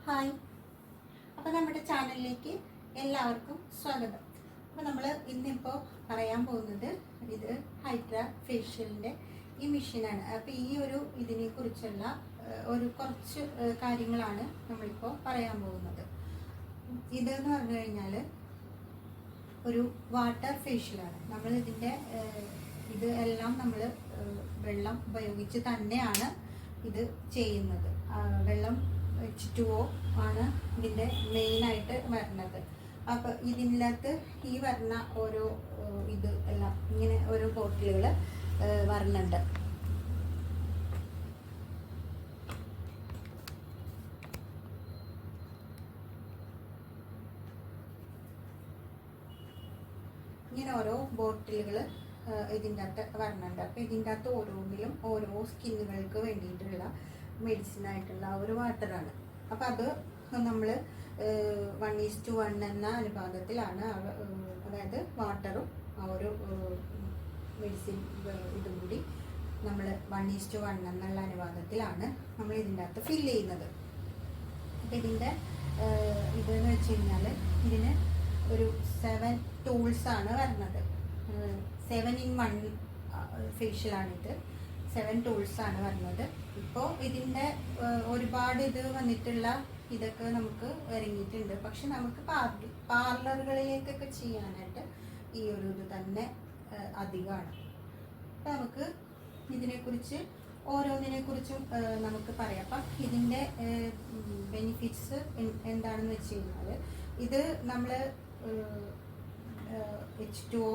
Hi. അപ്പോൾ നമ്മുടെ ചാനലിലേക്ക് എല്ലാവർക്കും സ്വാഗതം. അപ്പോൾ നമ്മൾ ഇന്നിപ്പോൾ പറയാൻ പോകുന്നത് ഇത് ഹൈഡ്രാ ഫേഷ്യലിൻ്റെ ഈ മെഷീനാണ്. അപ്പോൾ ഈ ഒരു ഇതിനെക്കുറിച്ചുള്ള ഒരു കുറച്ച് കാര്യങ്ങളാണ് നമ്മളിപ്പോൾ പറയാൻ പോകുന്നത്. ഇതെന്ന് പറഞ്ഞു കഴിഞ്ഞാൽ ഒരു വാട്ടർ ഫേഷ്യലാണ്. നമ്മൾ ഇത് എല്ലാം നമ്മൾ വെള്ളം ഉപയോഗിച്ച് തന്നെയാണ് ഇത് ചെയ്യുന്നത്. വെള്ളം H2O ആണ് ഇതിൻ്റെ മെയിനായിട്ട് വരുന്നത്. അപ്പോൾ ഇതിനകത്ത് ഈ വരുന്ന ഓരോ ഇത് എല്ലാം ഇങ്ങനെ ഓരോ ബോട്ടിലുകൾ വരുന്നുണ്ട്. ഇങ്ങനെ ഓരോ ബോട്ടിലുകൾ ഇതിൻ്റെ അകത്ത് വരുന്നുണ്ട്. അപ്പോൾ ഇതിൻ്റെ അകത്ത് ഓരോന്നിലും ഓരോ സ്കിന്നുകൾക്ക് വേണ്ടിയിട്ടുള്ള മെഡിസിനായിട്ടുള്ള ഒരു വാട്ടറാണ്. അപ്പോൾ അത് നമ്മൾ 1:1 എന്ന അനുപാതത്തിലാണ്, അതായത് വാട്ടറും ആ ഒരു മെഡിസിൻ ഇതും കൂടി നമ്മൾ 1:1 എന്നുള്ള അനുപാതത്തിലാണ് നമ്മൾ ഇതിൻ്റെ അകത്ത് ഫില്ല് ചെയ്യുന്നത്. അപ്പം ഇതിൻ്റെ ഇതെന്ന് വെച്ച് കഴിഞ്ഞാൽ ഇതിന് ഒരു 7 ടൂൾസാണ് വരുന്നത്. 7 in 1 ഫേഷ്യലാണിത്. 7 ടൂൾസാണ് വരുന്നത്. ഇപ്പോൾ ഇതിൻ്റെ ഒരുപാട് ഇത് വന്നിട്ടുള്ള ഇതൊക്കെ നമുക്ക് ഇറങ്ങിയിട്ടുണ്ട്. പക്ഷെ നമുക്ക് പാർലറുകളിലേക്കൊക്കെ ചെയ്യാനായിട്ട് ഈ ഒരു ഇത് തന്നെ അധികമാണ്. അപ്പം നമുക്ക് ഇതിനെക്കുറിച്ച് ഓരോന്നിനെക്കുറിച്ചും നമുക്ക് പറയാം. അപ്പം ഇതിൻ്റെ ബെനിഫിറ്റ്സ് എന്താണെന്ന് വെച്ച് കഴിഞ്ഞാൽ, ഇത് നമ്മൾ H2O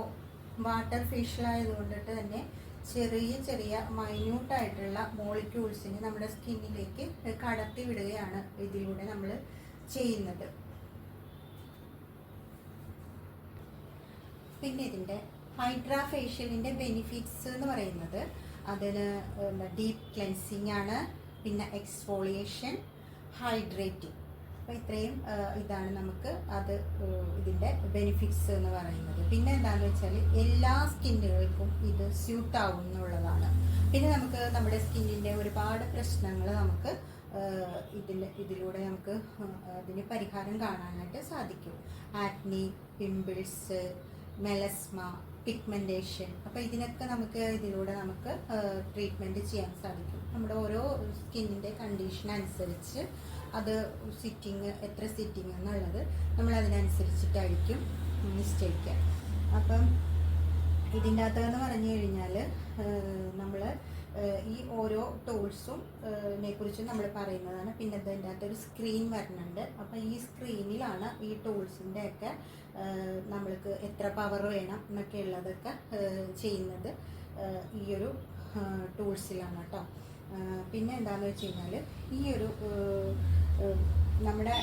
വാട്ടർ ഫേഷ്യൽ ആയതുകൊണ്ടിട്ട് തന്നെ ചെറിയ മൈന്യൂട്ടായിട്ടുള്ള മോളിക്യൂൾസിന് നമ്മുടെ സ്കിന്നിലേക്ക് കടത്തി വിടുകയാണ് ഇതിലൂടെ നമ്മൾ ചെയ്യുന്നത്. പിന്നെ ഇതിൻ്റെ ഹൈഡ്രാ ഫേഷ്യലിൻ്റെ ബെനിഫിറ്റ്സ് എന്ന് പറയുന്നത്, അതിന് ഡീപ്പ് ക്ലെൻസിങ് ആണ്, പിന്നെ എക്സ്ഫോളിയേഷൻ, ഹൈഡ്രേറ്റിംഗ്. അപ്പോൾ ഇത്രയും ഇതാണ് നമുക്ക് ഇതിൻ്റെ ബെനിഫിറ്റ്സ് എന്ന് പറയുന്നത്. പിന്നെ എന്താണെന്ന് വെച്ചാൽ എല്ലാ സ്കിന്നുകൾക്കും ഇത് സ്യൂട്ട് ആവും എന്നുള്ളതാണ്. പിന്നെ നമുക്ക് നമ്മുടെ സ്കിന്നിൻ്റെ ഒരുപാട് പ്രശ്നങ്ങൾ നമുക്ക് ഇതിലൂടെ നമുക്ക് അതിന് പരിഹാരം കാണാനായിട്ട് സാധിക്കും. Acne, pimples, melasma, pigmentation. അപ്പോൾ ഇതിനൊക്കെ നമുക്ക് ഇതിലൂടെ നമുക്ക് ട്രീറ്റ്മെൻറ്റ് ചെയ്യാൻ സാധിക്കും. നമ്മുടെ ഓരോ സ്കിന്നിൻ്റെ കണ്ടീഷൻ അനുസരിച്ച് അത് എത്ര സിറ്റിങ് എന്നുള്ളത് നമ്മൾ അതിനനുസരിച്ചിട്ടായിരിക്കും നിശ്ചയിക്കുക. അപ്പം ഇതിൻ്റെ അകത്തെന്ന് പറഞ്ഞു കഴിഞ്ഞാൽ നമ്മൾ ഈ ഓരോ ടൂൾസും കുറിച്ച് നമ്മൾ പറയുന്നതാണ്. പിന്നെ ഇതിൻ്റെ അകത്തൊരു സ്ക്രീൻ വരുന്നുണ്ട്. അപ്പോൾ ഈ സ്ക്രീനിലാണ് ഈ ടൂൾസിൻ്റെ ഒക്കെ നമ്മൾക്ക് എത്ര പവർ വേണം എന്നൊക്കെ ഉള്ളതൊക്കെ ചെയ്യുന്നത് ഈ ഒരു ടൂൾസിലാണ് കേട്ടോ. പിന്നെ എന്താണെന്ന് വെച്ച് കഴിഞ്ഞാൽ, ഈ ഒരു നമ്മുടെ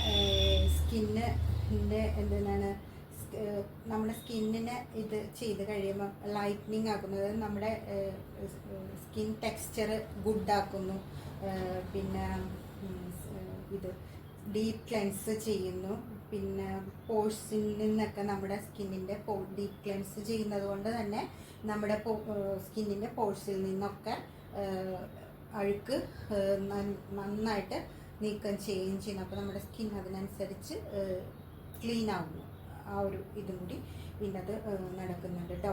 നമ്മുടെ സ്കിന്നിനെ ഇത് ചെയ്ത് കഴിയുമ്പോൾ ലൈറ്റനിങ് ആക്കുന്നത്, നമ്മുടെ സ്കിൻ ടെക്സ്ചർ ഗുഡാക്കുന്നു. പിന്നെ ഇത് ഡീപ്പ് ക്ലെൻസ് ചെയ്യുന്നു. പിന്നെ പോഴ്സിൽ നിന്നൊക്കെ നമ്മുടെ സ്കിന്നിൻ്റെ ഡീപ്പ് ക്ലെൻസ് ചെയ്യുന്നത് കൊണ്ട് തന്നെ നമ്മുടെ സ്കിന്നിൻ്റെ പോഴ്സിൽ നിന്നൊക്കെ അഴുക്ക് നന്നായിട്ട് നീക്കം ചെയ്യുകയും ചെയ്യുന്നു. അപ്പോൾ നമ്മുടെ സ്കിൻ അതിനനുസരിച്ച് ക്ലീൻ ആകുന്നു. ആ ഒരു ഇതും കൂടി ഇതിനകത്ത് നടക്കുന്നുണ്ട് കേട്ടോ.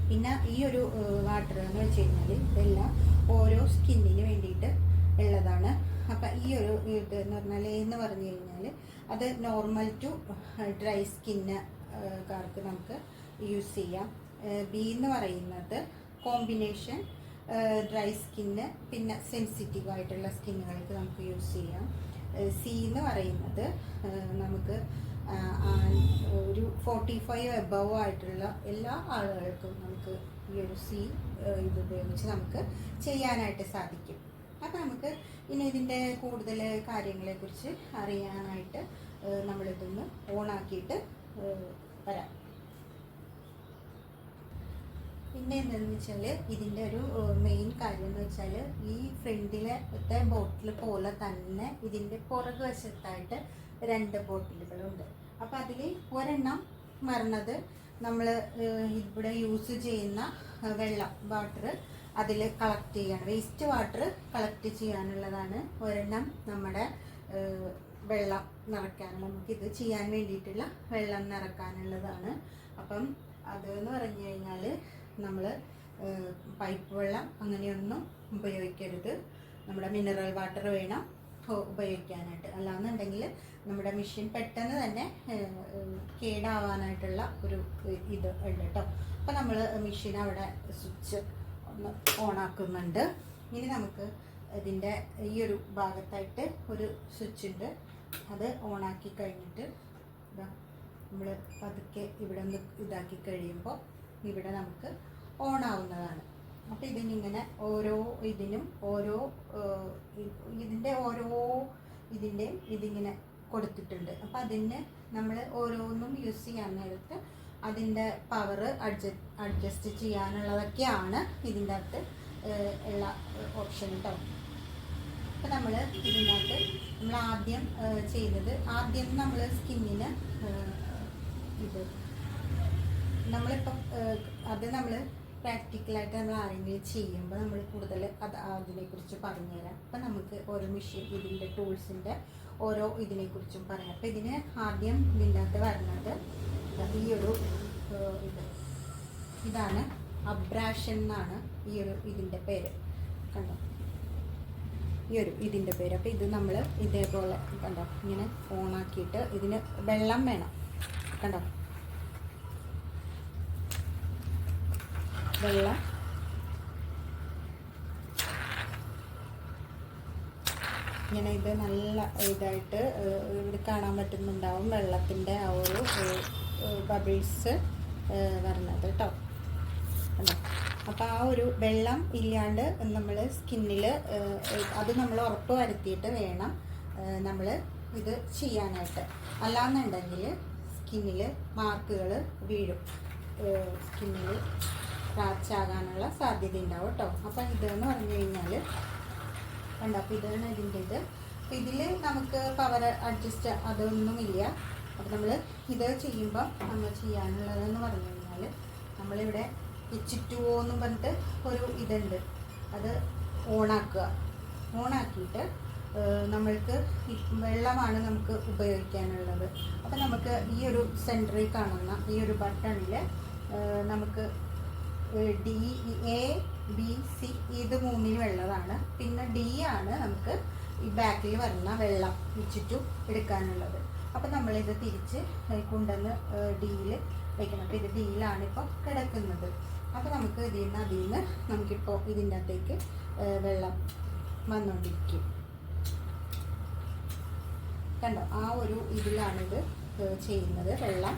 പിന്നെ ഈ ഒരു വാട്ടർ എന്ന് വെച്ച് കഴിഞ്ഞാൽ ഇതെല്ലാം ഓരോ സ്കിന്നിന് വേണ്ടിയിട്ട് ഉള്ളതാണ്. അപ്പം ഈ ഒരു ഇത് എന്ന് പറഞ്ഞാൽ എന്ന് പറഞ്ഞു കഴിഞ്ഞാൽ, അത് നോർമൽ ടു ഡ്രൈ സ്കിന്നുകാർക്ക് നമുക്ക് യൂസ് ചെയ്യാം. ബി എന്ന് പറയുന്നത് കോമ്പിനേഷൻ ഡ്രൈ സ്കിന്ന്, പിന്നെ സെൻസിറ്റീവ് ആയിട്ടുള്ള സ്കിന്നുകൾക്ക് നമുക്ക് യൂസ് ചെയ്യാം. സി എന്ന് പറയുന്നത് നമുക്ക് ഒരു 45 എബവ് ആയിട്ടുള്ള എല്ലാ ആളുകൾക്കും നമുക്ക് ഈ ഒരു ഇത് ഉപയോഗിച്ച് നമുക്ക് ചെയ്യാനായിട്ട് സാധിക്കും. അപ്പം നമുക്ക് ഇനി ഇതിൻ്റെ കൂടുതൽ കാര്യങ്ങളെക്കുറിച്ച് അറിയാനായിട്ട് നമ്മളിതൊന്ന് ഓണാക്കിയിട്ട് വരാം. പിന്നെ എന്താണെന്ന് വെച്ചാൽ, ഇതിൻ്റെ ഒരു മെയിൻ കാര്യം എന്ന് വെച്ചാൽ, ഈ ഫ്രണ്ടിലത്തെ ബോട്ടിൽ പോലെ തന്നെ ഇതിൻ്റെ പുറകു വശത്തായിട്ട് 2 ബോട്ടിലുകളുണ്ട്. അപ്പോൾ അതിൽ ഒരെണ്ണം വരുന്നത് നമ്മൾ ഇവിടെ യൂസ് ചെയ്യുന്ന വാട്ടർ അതിൽ കളക്ട് ചെയ്യാണ്, വേസ്റ്റ് വാട്ടർ കളക്ട് ചെയ്യാനുള്ളതാണ്. ഒരെണ്ണം നമ്മുടെ വെള്ളം നിറയ്ക്കാനുള്ള, നമുക്കിത് ചെയ്യാൻ വേണ്ടിയിട്ടുള്ള വെള്ളം നിറയ്ക്കാനുള്ളതാണ്. അപ്പം അതെന്ന് പറഞ്ഞു കഴിഞ്ഞാൽ നമ്മൾ പൈപ്പ് വെള്ളം അങ്ങനെയൊന്നും ഉപയോഗിക്കരുത്. നമ്മുടെ മിനറൽ വാട്ടർ വേണം ഉപയോഗിക്കാനായിട്ട്. അല്ലാന്നുണ്ടെങ്കിൽ നമ്മുടെ മെഷീൻ പെട്ടെന്ന് തന്നെ കേടാവാനായിട്ടുള്ള ഒരു ഇത് ഉണ്ട് കേട്ടോ. അപ്പം നമ്മൾ മെഷീൻ അവിടെ സ്വിച്ച് ഒന്ന് ഓണാക്കുന്നുണ്ട്. ഇനി നമുക്ക് ഇതിൻ്റെ ഈ ഒരു ഭാഗത്തായിട്ട് ഒരു സ്വിച്ച് ഉണ്ട്. അത് ഓണാക്കി കഴിഞ്ഞിട്ട് ഇതാ നമ്മൾ പതുക്കെ ഇവിടെ ഒന്ന് ഇതാക്കി കഴിയുമ്പോൾ ഇവിടെ നമുക്ക് ഓണാവുന്നതാണ്. അപ്പോൾ ഇതിനിങ്ങനെ ഓരോ ഇതിനും ഓരോ ഇതിൻ്റെയും ഇതിങ്ങനെ കൊടുത്തിട്ടുണ്ട്. അപ്പം അതിന് നമ്മൾ ഓരോന്നും യൂസ് ചെയ്യാൻ നേരത്ത് അതിൻ്റെ പവർ അഡ്ജസ്റ്റ് ചെയ്യാനുള്ളതൊക്കെയാണ് ഇതിൻ്റെ അകത്ത് ഉള്ള ഓപ്ഷൻ കേട്ടോ. അപ്പം നമ്മൾ ഇതിനകത്ത് നമ്മൾ ആദ്യം നമ്മൾ സ്കിന്നിന് ഇത് നമ്മളിപ്പം അത് നമ്മൾ പ്രാക്ടിക്കലായിട്ട് നമ്മൾ ആരെങ്കിലും ചെയ്യുമ്പോൾ നമ്മൾ കൂടുതൽ അതിനെക്കുറിച്ച് പറഞ്ഞുതരാം. അപ്പം നമുക്ക് ഓരോ മെഷീൻ ഇതിൻ്റെ ടൂൾസിൻ്റെ ഓരോ ഇതിനെക്കുറിച്ചും പറയാം. അപ്പം ഇതിന് ആദ്യം ഇതിൻ്റെ അകത്ത് വരുന്നത് ഈ ഒരു ഇതാണ് അബ്രാഷൻ എന്നാണ് ഈ ഒരു ഇതിൻ്റെ പേര്. കണ്ടോ ഇതിൻ്റെ പേര്. അപ്പോൾ ഇത് നമ്മൾ ഇതേപോലെ കണ്ടോ ഇങ്ങനെ ഓണാക്കിയിട്ട് ഇതിന് വെള്ളം വേണം. കണ്ടോ വെള്ളം ഇങ്ങനെ ഇത് നല്ല ഇതായിട്ട് ഇവിടെ കാണാൻ പറ്റുന്നുണ്ടാവും വെള്ളത്തിൻ്റെ ആ ഒരു ബബിൾസ് വരുന്നത് കേട്ടോ. അപ്പോൾ ആ ഒരു വെള്ളം ഇല്ലാണ്ട് നമ്മൾ സ്കിന്നിൽ അത് നമ്മൾ ഉറപ്പ് വരുത്തിയിട്ട് വേണം നമ്മൾ ഇത് ചെയ്യാനായിട്ട്. അല്ലാന്നുണ്ടെങ്കിൽ സ്കിന്നിൽ മാർക്കുകൾ വീഴും, സ്കിന്നിൽ സ്ക്രാച്ച് ആകാനുള്ള സാധ്യത ഉണ്ടാവും കേട്ടോ. അപ്പം ഇതെന്ന് പറഞ്ഞു കഴിഞ്ഞാൽ കണ്ടോ, അപ്പോൾ ഇതാണ് ഇതിൻ്റെ ഇത്. അപ്പോൾ ഇതിൽ നമുക്ക് പവർ അഡ്ജസ്റ്റ് അതൊന്നുമില്ല. അപ്പോൾ നമ്മൾ ഇത് ചെയ്യുമ്പോൾ നമ്മൾ ചെയ്യാനുള്ളതെന്ന് പറഞ്ഞു കഴിഞ്ഞാൽ നമ്മളിവിടെ H2O എന്ന് പറഞ്ഞിട്ട് ഒരു ഇതുണ്ട്, അത് ഓണാക്കിയിട്ട് നമ്മൾക്ക് വെള്ളമാണ് നമുക്ക് ഉപയോഗിക്കാനുള്ളത്. അപ്പോൾ നമുക്ക് ഈ ഒരു സെൻറ്ററിൽ കാണുന്ന ഈ ഒരു ബട്ടണിൽ നമുക്ക് DA-B-C ഇത് മൂന്നിനും ഉള്ളതാണ്. പിന്നെ D ആണ് നമുക്ക് ഈ ബാക്കിൽ വരുന്ന വെള്ളം വെച്ചിട്ട് എടുക്കാനുള്ളത്. അപ്പം നമ്മളിത് തിരിച്ച് കൊണ്ടുവന്ന് Dയിൽ വയ്ക്കണം. അപ്പോൾ ഇത് Dയിലാണ് ഇപ്പോൾ കിടക്കുന്നത്. അപ്പോൾ നമുക്ക് അതിൽ നിന്ന് നമുക്കിപ്പോൾ ഇതിൻ്റെ അകത്തേക്ക് വെള്ളം വന്നുകൊണ്ടിരിക്കും. കണ്ടോ, ആ ഒരു ഇതിലാണിത് ചെയ്യുന്നത്. വെള്ളം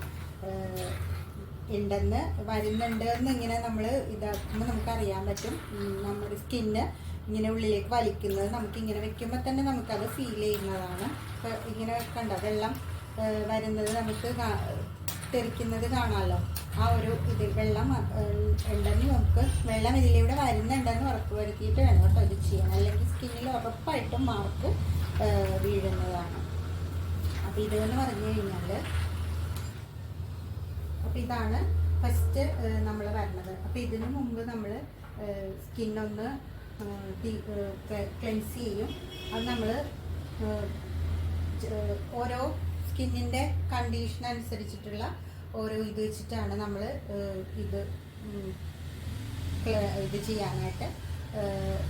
വരുന്നുണ്ട് എന്ന് ഇങ്ങനെ നമ്മൾ ഇതാക്കുമ്പോൾ നമുക്കറിയാൻ പറ്റും. നമ്മുടെ സ്കിന്ന് ഇങ്ങനെ ഉള്ളിലേക്ക് വലിക്കുന്നത് നമുക്കിങ്ങനെ വെക്കുമ്പോൾ തന്നെ നമുക്കത് ഫീൽ ചെയ്യുന്നതാണ്. അപ്പോൾ ഇങ്ങനെ കണ്ടോ വെള്ളം വരുന്നത് നമുക്ക് തെറിക്കുന്നത് കാണാമല്ലോ. ആ ഒരു ഇത് വെള്ളം ഉണ്ടെന്ന് നമുക്ക് വെള്ളം ഇതിലൂടെ വരുന്നുണ്ടെന്ന് ഉറപ്പ് വരുത്തിയിട്ട് വേണം കേട്ടോ ഇത് ചെയ്യാൻ. അല്ലെങ്കിൽ സ്കിന്നിൽ ഉറപ്പായിട്ടും മാർക്ക് വീഴുന്നതാണ്. അപ്പോൾ ഇതെന്ന് പറഞ്ഞു കഴിഞ്ഞാൽ അപ്പോൾ ഇതാണ് ഫസ്റ്റ് നമ്മൾ വരുന്നത്. അപ്പോൾ ഇതിനു മുമ്പ് നമ്മൾ സ്കിന്നൊന്ന് ക്ലെൻസ് ചെയ്യും. അത് നമ്മൾ ഓരോ സ്കിന്നിൻ്റെ കണ്ടീഷൻ അനുസരിച്ചിട്ടുള്ള ഓരോ ഇത് വെച്ചിട്ടാണ് നമ്മൾ ഇത് ചെയ്യാനായിട്ട്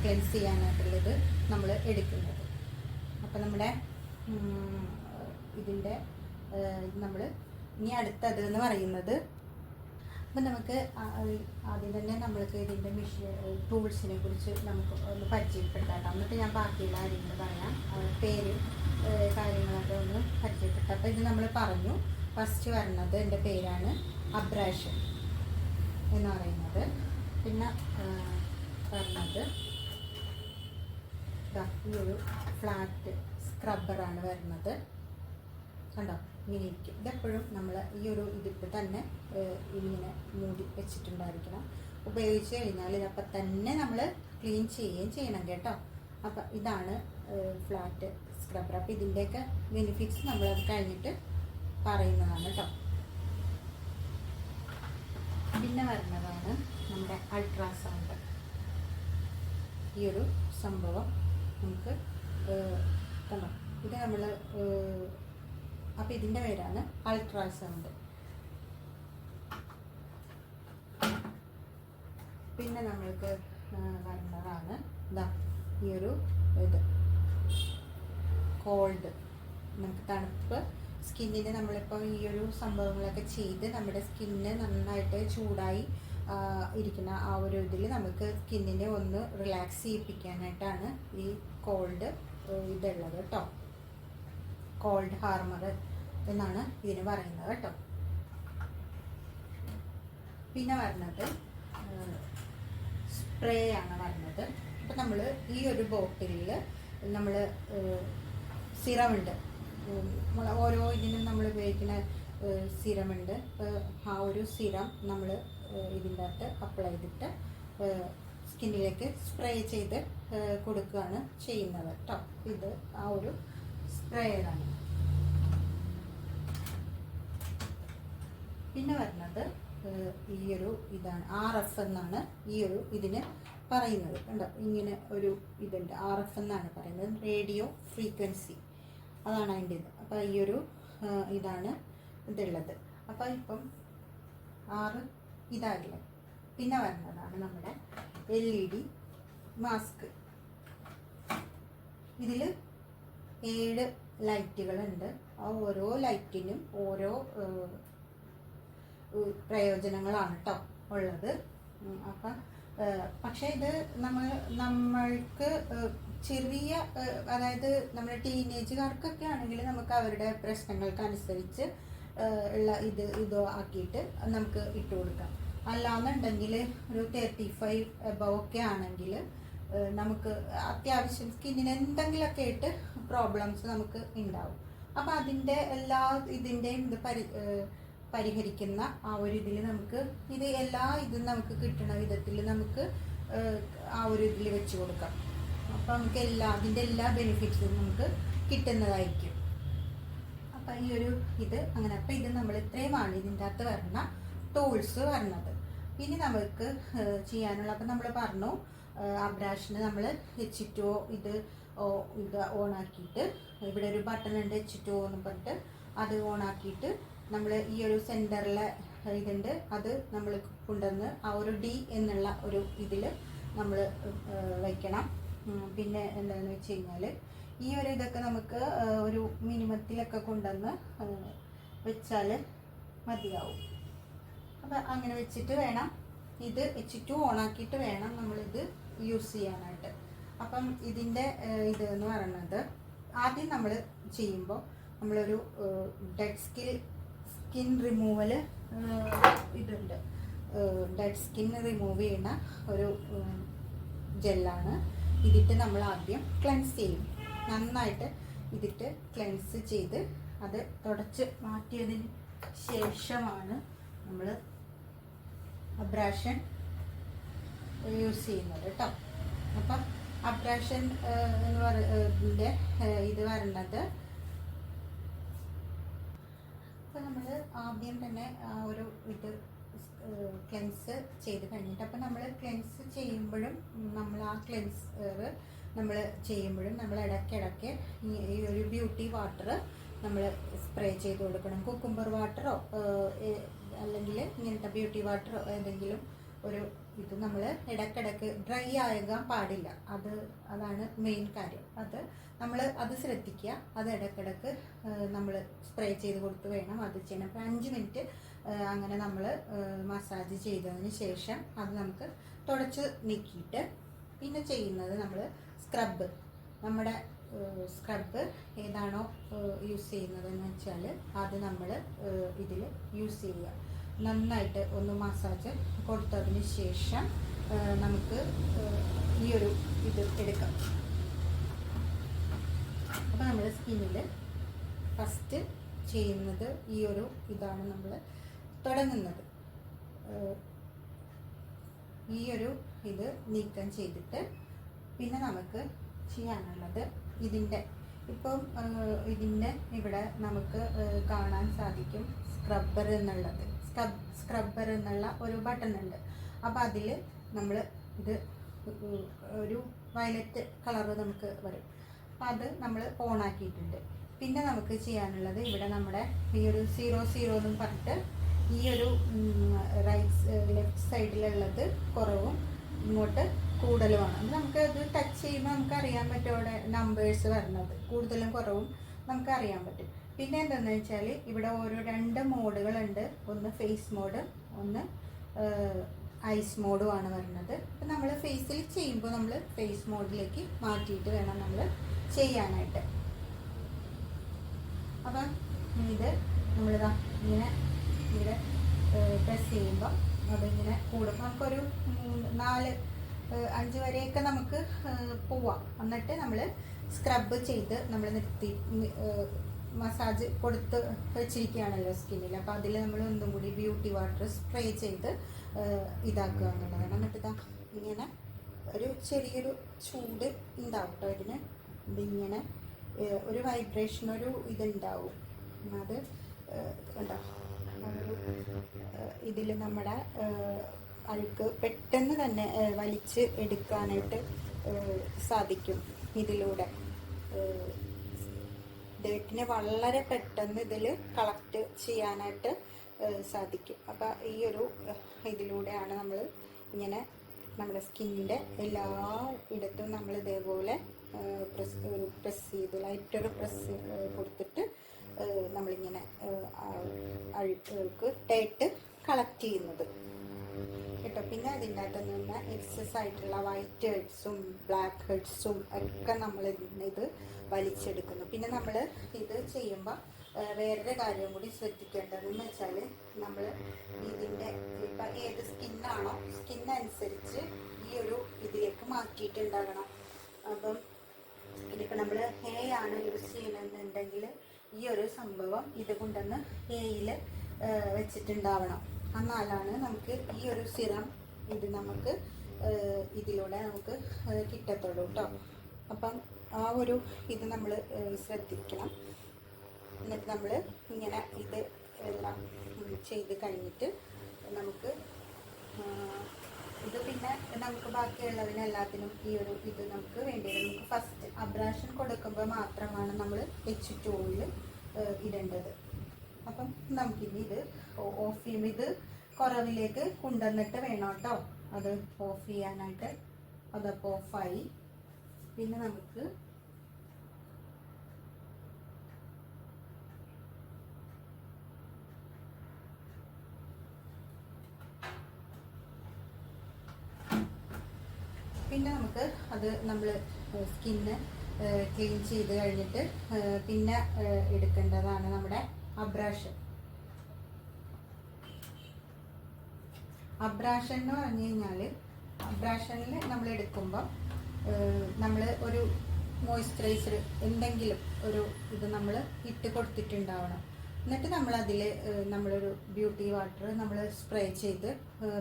ക്ലെൻസ് ചെയ്യാനായിട്ടുള്ളത് നമ്മൾ എടുക്കുന്നത്. അപ്പോൾ നമ്മുടെ ഇതിൻ്റെ നമ്മൾ ഇനി അടുത്തത് എന്ന് പറയുന്നത്, അപ്പം നമുക്ക് ആദ്യം തന്നെ നമ്മൾക്ക് ഇതിൻ്റെ ടൂൾസിനെ കുറിച്ച് നമുക്ക് ഒന്ന് പരിചയപ്പെടുത്താം. എന്നിട്ട് ഞാൻ ബാക്കിയുള്ള കാര്യങ്ങൾ പറയാം, പേര് കാര്യങ്ങളൊക്കെ ഒന്ന് പരിചയപ്പെട്ടു. അപ്പോൾ ഇത് നമ്മൾ പറഞ്ഞു. ഫസ്റ്റ് വരുന്നത് എൻ്റെ പേരാണ് അബ്രാഷൻ എന്ന് പറയുന്നത്. പിന്നെ പറഞ്ഞത് ഈ ഒരു ഫ്ലാറ്റ് സ്ക്രബ്ബറാണ് വരുന്നത്. കണ്ടോ ഇങ്ങനെ ഇരിക്കും. ഇതെപ്പോഴും നമ്മൾ ഈ ഒരു ഇതിട്ട് തന്നെ ഇങ്ങനെ മൂടി വെച്ചിട്ടുണ്ടായിരിക്കണം. ഉപയോഗിച്ച് കഴിഞ്ഞാൽ ഇതപ്പം തന്നെ നമ്മൾ ക്ലീൻ ചെയ്യുകയും ചെയ്യണം കേട്ടോ. അപ്പം ഇതാണ് ഫ്ലാറ്റ് സ്ക്രബ്ബർ. അപ്പോൾ ഇതിൻ്റെയൊക്കെ ബെനിഫിറ്റ്സ് നമ്മളത് കഴിഞ്ഞിട്ട് പറയുന്നതാണ് കേട്ടോ. പിന്നെ വരുന്നതാണ് നമ്മുടെ അൾട്രാസൗണ്ട്. ഈ ഒരു സംഭവം നമുക്ക് കണ്ടോ ഇത് നമ്മൾ അപ്പോൾ ഇതിൻ്റെ പേരാണ് അൾട്രാസൗണ്ട്. പിന്നെ നമ്മൾക്ക് വരുന്നതാണ് ഇതാ ഈ ഒരു ഇത് കോൾഡ്, നമുക്ക് തണുപ്പ് സ്കിന്നിന് നമ്മളിപ്പോൾ ഈ ഒരു സംഭവങ്ങളൊക്കെ ചെയ്ത് നമ്മുടെ സ്കിന്ന് നന്നായിട്ട് ചൂടായി ഇരിക്കുന്ന ആ ഒരു ഇതിൽ നമുക്ക് സ്കിന്നിനെ ഒന്ന് റിലാക്സ് ചെയ്യിപ്പിക്കാനായിട്ടാണ് ഈ കോൾഡ് ഇതുള്ളത് കേട്ടോ. കോൾഡ് ഹാർമർ എന്നാണ് ഇതിന് പറയുന്നത് കേട്ടോ. പിന്നെ വരുന്നത് സ്പ്രേ ആണ് വരുന്നത്. അപ്പം നമ്മൾ ഈ ഒരു ബോട്ടിലിൽ നമ്മൾ സിറമുണ്ട്, ഓരോ ഇതിനും നമ്മൾ ഉപയോഗിക്കുന്ന സിറമുണ്ട്. ആ ഒരു സിറം നമ്മൾ ഇതിൻ്റെ അകത്ത് അപ്ലൈ ചെയ്തിട്ട് സ്കിന്നിലേക്ക് സ്പ്രേ ചെയ്ത് കൊടുക്കുകയാണ് ചെയ്യുന്നത് കേട്ടോ. ഇത് ആ ഒരു സ്പ്രേയാണ്. പിന്നെ വരുന്നത് ഈ ഒരു ഇതാണ് RF എന്നാണ് ഈ ഒരു ഇതിന് പറയുന്നത്. കണ്ടോ, ഇങ്ങനെ ഒരു ഇതുണ്ട്, RF എന്നാണ് പറയുന്നത്, റേഡിയോ ഫ്രീക്വൻസി, അതാണ് അതിൻ്റെ ഇത്. അപ്പോൾ ഈ ഒരു ഇതാണ് ഇതുള്ളത്. അപ്പോൾ ഇപ്പം 6 ഇതായില്ലേ. പിന്നെ വരുന്നതാണ് നമ്മുടെ LED മാസ്ക്. ഇതിൽ 7 ലൈറ്റുകളുണ്ട്. ആ ഓരോ ലൈറ്റിനും ഓരോ പ്രയോജനങ്ങളാണ് കേട്ടോ ഉള്ളത്. അപ്പം പക്ഷേ ഇത് നമ്മൾക്ക് ചെറിയ, അതായത് നമ്മുടെ ടീനേജുകാർക്കൊക്കെ ആണെങ്കിൽ നമുക്ക് അവരുടെ പ്രശ്നങ്ങൾക്കനുസരിച്ച് ഉള്ള ഇതോ ആക്കിയിട്ട് നമുക്ക് ഇട്ട് കൊടുക്കാം. അല്ലാന്നുണ്ടെങ്കിൽ ഒരു 35 എബവ് ഒക്കെ ആണെങ്കിൽ നമുക്ക് അത്യാവശ്യം സ്കിന്നിന് എന്തെങ്കിലുമൊക്കെ ആയിട്ട് പ്രോബ്ലംസ് നമുക്ക് ഉണ്ടാവും. അപ്പോൾ അതിൻ്റെ എല്ലാ ഇതിൻ്റെയും ഇത് പരിഹരിക്കുന്ന ആ ഒരു ഇതിൽ നമുക്ക് ഇത് എല്ലാ ഇതും നമുക്ക് കിട്ടുന്ന വിധത്തിൽ നമുക്ക് ആ ഒരു ഇതിൽ വെച്ച് കൊടുക്കാം. അപ്പോൾ നമുക്ക് അതിൻ്റെ എല്ലാ ബെനിഫിറ്റ്സും നമുക്ക് കിട്ടുന്നതായിരിക്കും. അപ്പം ഈ ഒരു ഇത് അങ്ങനെ. അപ്പം ഇത് നമ്മൾ ഇത്രയുമാണ് ഇതിൻ്റെ അകത്ത് വരുന്ന ടൂൾസ് വരുന്നത്. ഇനി നമുക്ക് ചെയ്യാനുള്ള, അപ്പം നമ്മൾ പറഞ്ഞു അബ്രാഷന് നമ്മൾ H2O ഇത് ഓണാക്കിയിട്ട്, ഇവിടെ ഒരു ബട്ടൺ ഉണ്ട് H2O എന്ന് പറഞ്ഞിട്ട്, അത് ഓണാക്കിയിട്ട് നമ്മൾ ഈ ഒരു സെൻറ്ററിലെ ഇതുണ്ട്, അത് നമ്മൾ കൊണ്ടുവന്ന് ആ ഒരു D എന്നുള്ള ഒരു ഇതിൽ നമ്മൾ വയ്ക്കണം. പിന്നെ എന്താണെന്ന് വെച്ച് കഴിഞ്ഞാൽ ഈ ഒരു ഇതൊക്കെ നമുക്ക് ഒരു മിനിമത്തിലൊക്കെ കൊണ്ടുവന്ന് വെച്ചാൽ മതിയാവും. അപ്പം അങ്ങനെ വെച്ചിട്ട് വേണം ഇത് H2 ഓണാക്കിയിട്ട് വേണം നമ്മളിത് യൂസ് ചെയ്യാനായിട്ട്. അപ്പം ഇതിൻ്റെ ഇത് എന്ന് പറയുന്നത്, ആദ്യം നമ്മൾ ചെയ്യുമ്പോൾ നമ്മളൊരു ഡെഡ് സ്കിൻ റിമൂവൽ ഇതുണ്ട്, ഡെഡ് സ്കിൻ റിമൂവ് ചെയ്യുന്ന ഒരു ജെല്ലാണ്. ഇതിട്ട് നമ്മൾ ആദ്യം ക്ലെൻസ് ചെയ്യും, നന്നായിട്ട് ഇതിട്ട് ക്ലെൻസ് ചെയ്ത് അത് തുടച്ച് മാറ്റിയതിന് ശേഷമാണ് നമ്മൾ അബ്രാഷൻ യൂസ് ചെയ്യുന്നത് കേട്ടോ. അപ്പം അബ്രാഷൻ എന്ന് പറയുന്നതിൻ്റെ ഇത് വരുന്നത്, അപ്പോൾ നമ്മൾ ആദ്യം തന്നെ ആ ഒരു ഇത് ക്ലെൻസ് ചെയ്ത് കഴിഞ്ഞിട്ട്, അപ്പം നമ്മൾ ക്ലെൻസ് ചെയ്യുമ്പോഴും നമ്മൾ ആ ക്ലെൻസർ നമ്മൾ ചെയ്യുമ്പോഴും നമ്മൾ ഇടയ്ക്കിടയ്ക്ക് ഈ ഒരു ബ്യൂട്ടി വാട്ടർ നമ്മൾ സ്പ്രേ ചെയ്ത് കൊടുക്കണം. കുക്കുംബർ വാട്ടറോ അല്ലെങ്കിൽ ഇങ്ങനത്തെ ബ്യൂട്ടി വാട്ടറോ ഏതെങ്കിലും ഒരു ഇത് നമ്മൾ ഇടയ്ക്കിടയ്ക്ക് ഡ്രൈ ആകാൻ പാടില്ല. അതാണ് മെയിൻ കാര്യം. അത് ശ്രദ്ധിക്കുക. അത് ഇടയ്ക്കിടയ്ക്ക് നമ്മൾ സ്പ്രേ ചെയ്ത് കൊടുത്ത് വേണം അത് ചെയ്യണം. അപ്പോൾ 5 മിനിറ്റ് അങ്ങനെ നമ്മൾ മസാജ് ചെയ്തതിന് ശേഷം അത് നമുക്ക് തുടച്ച് നീക്കിയിട്ട് പിന്നെ ചെയ്യുന്നത് നമ്മൾ സ്ക്രബ്. നമ്മുടെ സ്ക്രബ് ഏതാണോ യൂസ് ചെയ്യുന്നതെന്ന് വെച്ചാൽ അത് നമ്മൾ ഇതിൽ യൂസ് ചെയ്യുക. നന്നായിട്ട് ഒന്ന് മസാജ് കൊടുത്തതിന് ശേഷം നമുക്ക് ഈ ഒരു ഇത് എടുക്കാം. അപ്പോൾ നമ്മൾ സ്കിന്നിൽ ഫസ്റ്റ് ചെയ്യുന്നത് ഈ ഒരു ഇതാണ് നമ്മൾ തുടങ്ങുന്നത്. ഈ ഒരു ഇത് നീക്കം ചെയ്തിട്ട് പിന്നെ നമുക്ക് ചെയ്യാനുള്ളത് ഇതിൻ്റെ ഇതിൻ്റെ ഇവിടെ നമുക്ക് കാണാൻ സാധിക്കും സ്ക്രബ്ബർ എന്നുള്ളത്. സ്ക്രബ്ബർ എന്നുള്ള ഒരു ബട്ടൺ ഉണ്ട്. അപ്പോൾ അതിൽ നമ്മൾ ഇത് ഒരു വയലറ്റ് കളറ് നമുക്ക് വരും. അത് നമ്മൾ ഓൺ ആക്കിയിട്ടുണ്ട്. പിന്നെ നമുക്ക് ചെയ്യാനുള്ളത് ഇവിടെ നമ്മുടെ ഈ ഒരു 00 എന്നും പറഞ്ഞിട്ട് ഈ ഒരു ലെഫ്റ്റ് സൈഡിലുള്ളത് കുറവും ഇങ്ങോട്ട് കൂടുതലുമാണ്. അത് നമുക്ക് അത് ടച്ച് ചെയ്യുമ്പോൾ നമുക്ക് അറിയാൻ പറ്റും അവിടെ നമ്പേഴ്സ് വരുന്നത് കൂടുതലും കുറവും നമുക്ക് അറിയാൻ പറ്റും. പിന്നെ എന്താണെന്ന് വെച്ചാൽ ഇവിടെ ഓരോ 2 മോഡുകളുണ്ട്. ഒന്ന് ഫേസ് മോഡ്, ഒന്ന് ഐസ് മോഡുമാണ് വരുന്നത്. അപ്പം നമ്മൾ ഫേസിൽ ചെയ്യുമ്പോൾ നമ്മൾ ഫേസ് മോഡിലേക്ക് മാറ്റിയിട്ട് വേണം നമ്മൾ ചെയ്യാനായിട്ട്. അപ്പം ഇത് നമ്മളിതാ ഇങ്ങനെ ഇവിടെ പ്രസ് ചെയ്യുമ്പോൾ അതിങ്ങനെ കൂടും. നമുക്കൊരു 4, 5 വരെയൊക്കെ നമുക്ക് പോവാം. എന്നിട്ട് നമ്മൾ സ്ക്രബ് ചെയ്ത് നമ്മൾ നിർത്തി മസാജ് കൊടുത്ത് വെച്ചിരിക്കുകയാണല്ലോ സ്കിന്നിൽ. അപ്പോൾ അതിൽ നമ്മൾ ഒന്നും കൂടി ബ്യൂട്ടി വാട്ടർ സ്പ്രേ ചെയ്ത് ഇതാക്കുക എന്നുള്ളതാണ്. എന്നിട്ട് ഇതാ ഇങ്ങനെ ഒരു ചെറിയൊരു ചൂട് ഉണ്ടാവും കേട്ടോ ഇതിന്. ഇതിങ്ങനെ ഒരു വൈബ്രേഷൻ, ഒരു ഇതുണ്ടാവും. അത് ഉണ്ടാവും ഒരു ഇതിൽ നമ്മുടെ അഴുക്ക് പെട്ടെന്ന് തന്നെ വലിച്ച് എടുക്കാനായിട്ട് സാധിക്കും. ഇതിലൂടെ ഡേറ്റിനെ വളരെ പെട്ടെന്ന് ഇതിൽ കളക്ട് ചെയ്യാനായിട്ട് സാധിക്കും. അപ്പോൾ ഈ ഒരു ഇതിലൂടെയാണ് നമ്മൾ ഇങ്ങനെ നമ്മുടെ സ്കിന്നിൻ്റെ എല്ലാ ഇടത്തും നമ്മൾ ഇതേപോലെ പ്രസ് ചെയ്ത് ലൈറ്റൊരു പ്രസ് കൊടുത്തിട്ട് നമ്മളിങ്ങനെ അഴുക്ക് ഇട്ട് കളക്ട് ചെയ്യുന്നത് കേട്ടോ. പിന്നെ അതിൻ്റെ അകത്ത് നിന്ന് എക്സസ് ആയിട്ടുള്ള വൈറ്റ് ഹെഡ്സും ബ്ലാക്ക് ഹെഡ്സും ഒക്കെ നമ്മൾ ഇത് വലിച്ചെടുക്കുന്നു. പിന്നെ നമ്മൾ ഇത് ചെയ്യുമ്പോൾ വേറൊരു കാര്യം കൂടി ശ്രദ്ധിക്കേണ്ടതെന്ന് വെച്ചാൽ നമ്മൾ ഇതിൻ്റെ ഇപ്പം ഏത് സ്കിന്നാണോ സ്കിന്നനുസരിച്ച് ഈ ഒരു ഇതിലേക്ക് മാറ്റിയിട്ടുണ്ടാകണം. അപ്പം ഇതിപ്പോൾ നമ്മൾ ഹേ ആണ് യൂസ് ചെയ്യണമെന്നുണ്ടെങ്കിൽ ഈ ഒരു സംഭവം ഇത് കൊണ്ടുവന്ന് ഹേയിൽ വെച്ചിട്ടുണ്ടാവണം. എന്നാലാണ് നമുക്ക് ഈ ഒരു സിറം ഇത് നമുക്ക് ഇതിലൂടെ നമുക്ക് കിട്ടത്തുള്ളൂ കേട്ടോ. അപ്പം ആ ഒരു ഇത് നമ്മൾ ശ്രദ്ധിക്കണം. എന്നിട്ട് നമ്മൾ ഇങ്ങനെ ഇത് എല്ലാം ചെയ്ത് കഴിഞ്ഞിട്ട് നമുക്ക് ഇത് പിന്നെ നമുക്ക് ബാക്കിയുള്ളതിന് എല്ലാത്തിനും ഈ ഒരു ഇത് നമുക്ക് വേണ്ടിയത്. നമുക്ക് ഫസ്റ്റ് അബ്രാഷൻ കൊടുക്കുമ്പോൾ മാത്രമാണ് നമ്മൾ H2 ഇടേണ്ടത്. അപ്പം നമുക്കിനി ഇത് ഓഫ് ചെയ്യും. ഇത് കുറവിലേക്ക് കൊണ്ടുവന്നിട്ട് വേണം കേട്ടോ അത് ഓഫ് ചെയ്യാനായിട്ട്. അതപ്പോൾ ഓഫായി. പിന്നെ നമുക്ക് അത് നമ്മൾ സ്കിന്ന് ക്ലീൻ ചെയ്ത് കഴിഞ്ഞിട്ട് പിന്നെ എടുക്കേണ്ടതാണ് നമ്മുടെ അബ്രാഷൻ. അബ്രാഷൻ എന്ന് പറഞ്ഞു കഴിഞ്ഞാൽ അബ്രാഷനിൽ നമ്മൾ എടുക്കുമ്പോൾ നമ്മൾ ഒരു മോയ്സ്ചറൈസർ എന്തെങ്കിലും ഒരു ഇത് നമ്മൾ ഇട്ട് കൊടുത്തിട്ടുണ്ടാവണം. എന്നിട്ട് നമ്മളതിൽ നമ്മളൊരു ബ്യൂട്ടി വാട്ടർ നമ്മൾ സ്പ്രേ ചെയ്ത്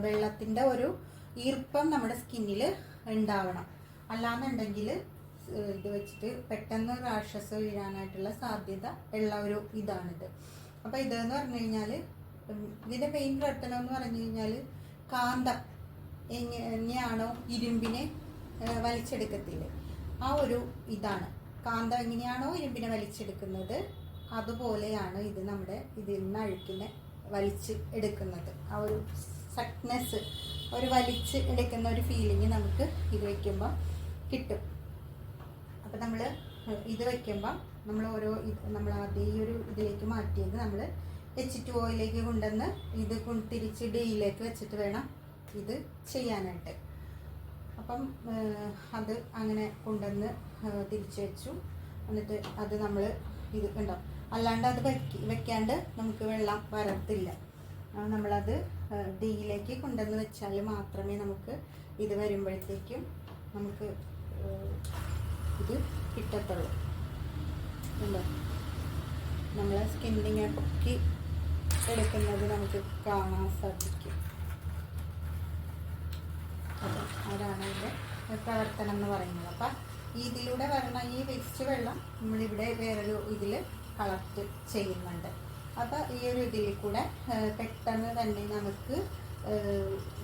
വെള്ളത്തിൻ്റെ ഒരു ഈർപ്പം നമ്മുടെ സ്കിന്നിൽ ഉണ്ടാവണം. അല്ലാന്നുണ്ടെങ്കിൽ ഇത് വെച്ചിട്ട് പെട്ടെന്ന് റാഷസ് വീഴാനായിട്ടുള്ള സാധ്യത ഉള്ള ഒരു ഇതാണിത്. അപ്പോൾ ഇതെന്ന് പറഞ്ഞു കഴിഞ്ഞാൽ ഇതിൻ്റെ മെയിൻ പ്രവർത്തനം എന്ന് പറഞ്ഞു കഴിഞ്ഞാൽ കാന്തം എങ്ങനെയാണോ ഇരുമ്പിനെ വലിച്ചെടുക്കത്തില്ലേ ആ ഒരു ഇതാണ്. കാന്തം എങ്ങനെയാണോ ഇരുമ്പിനെ വലിച്ചെടുക്കുന്നത് അതുപോലെയാണ് ഇത് നമ്മുടെ ഇതിൽ നിന്ന് അഴുക്കിനെ വലിച്ച് എടുക്കുന്നത്. ആ ഒരു സക്നെസ്, ഒരു വലിച്ച് എടുക്കുന്ന ഒരു ഫീലിംഗ് നമുക്ക് ഇത് വയ്ക്കുമ്പോൾ കിട്ടും. അപ്പം നമ്മൾ ഇത് വയ്ക്കുമ്പോൾ നമ്മൾ ഓരോ നമ്മൾ ആദ്യം ഈ ഒരു ഇതിലേക്ക് മാറ്റിയത് നമ്മൾ H2O കൊണ്ടുവന്ന് ഇത് തിരിച്ച് ഡേയിലേക്ക് വെച്ചിട്ട് വേണം ഇത് ചെയ്യാനായിട്ട്. അപ്പം അത് അങ്ങനെ കൊണ്ടുവന്ന് തിരിച്ച് വെച്ചു. എന്നിട്ട് അത് നമ്മൾ ഇത് കണ്ടോ, അല്ലാണ്ട് അത് വെക്കാണ്ട് നമുക്ക് വെള്ളം വരത്തില്ല. നമ്മളത് ഡീയിലേക്ക് കൊണ്ടുവന്ന് വെച്ചാൽ മാത്രമേ നമുക്ക് ഇത് വരുമ്പോഴത്തേക്കും നമുക്ക് ഇത് കിട്ടത്തുള്ളൂ. ഉണ്ടോ, നമ്മൾ സ്കിന്നിങ്ങനെ പൊക്കി എടുക്കുന്നത് നമുക്ക് കാണാൻ സാധിക്കും. അതാണ് ഇതിൻ്റെ പ്രവർത്തനം എന്ന് പറയുന്നത്. അപ്പം ഇതിലൂടെ വരണ ഈ വേസ്റ്റ് വെള്ളം നമ്മളിവിടെ വേറൊരു ഇതിൽ കളക്ട് ചെയ്യുന്നുണ്ട്. അപ്പോൾ ഈ ഒരു ഇതിൽ കൂടെ പെട്ടെന്ന് തന്നെ നമുക്ക്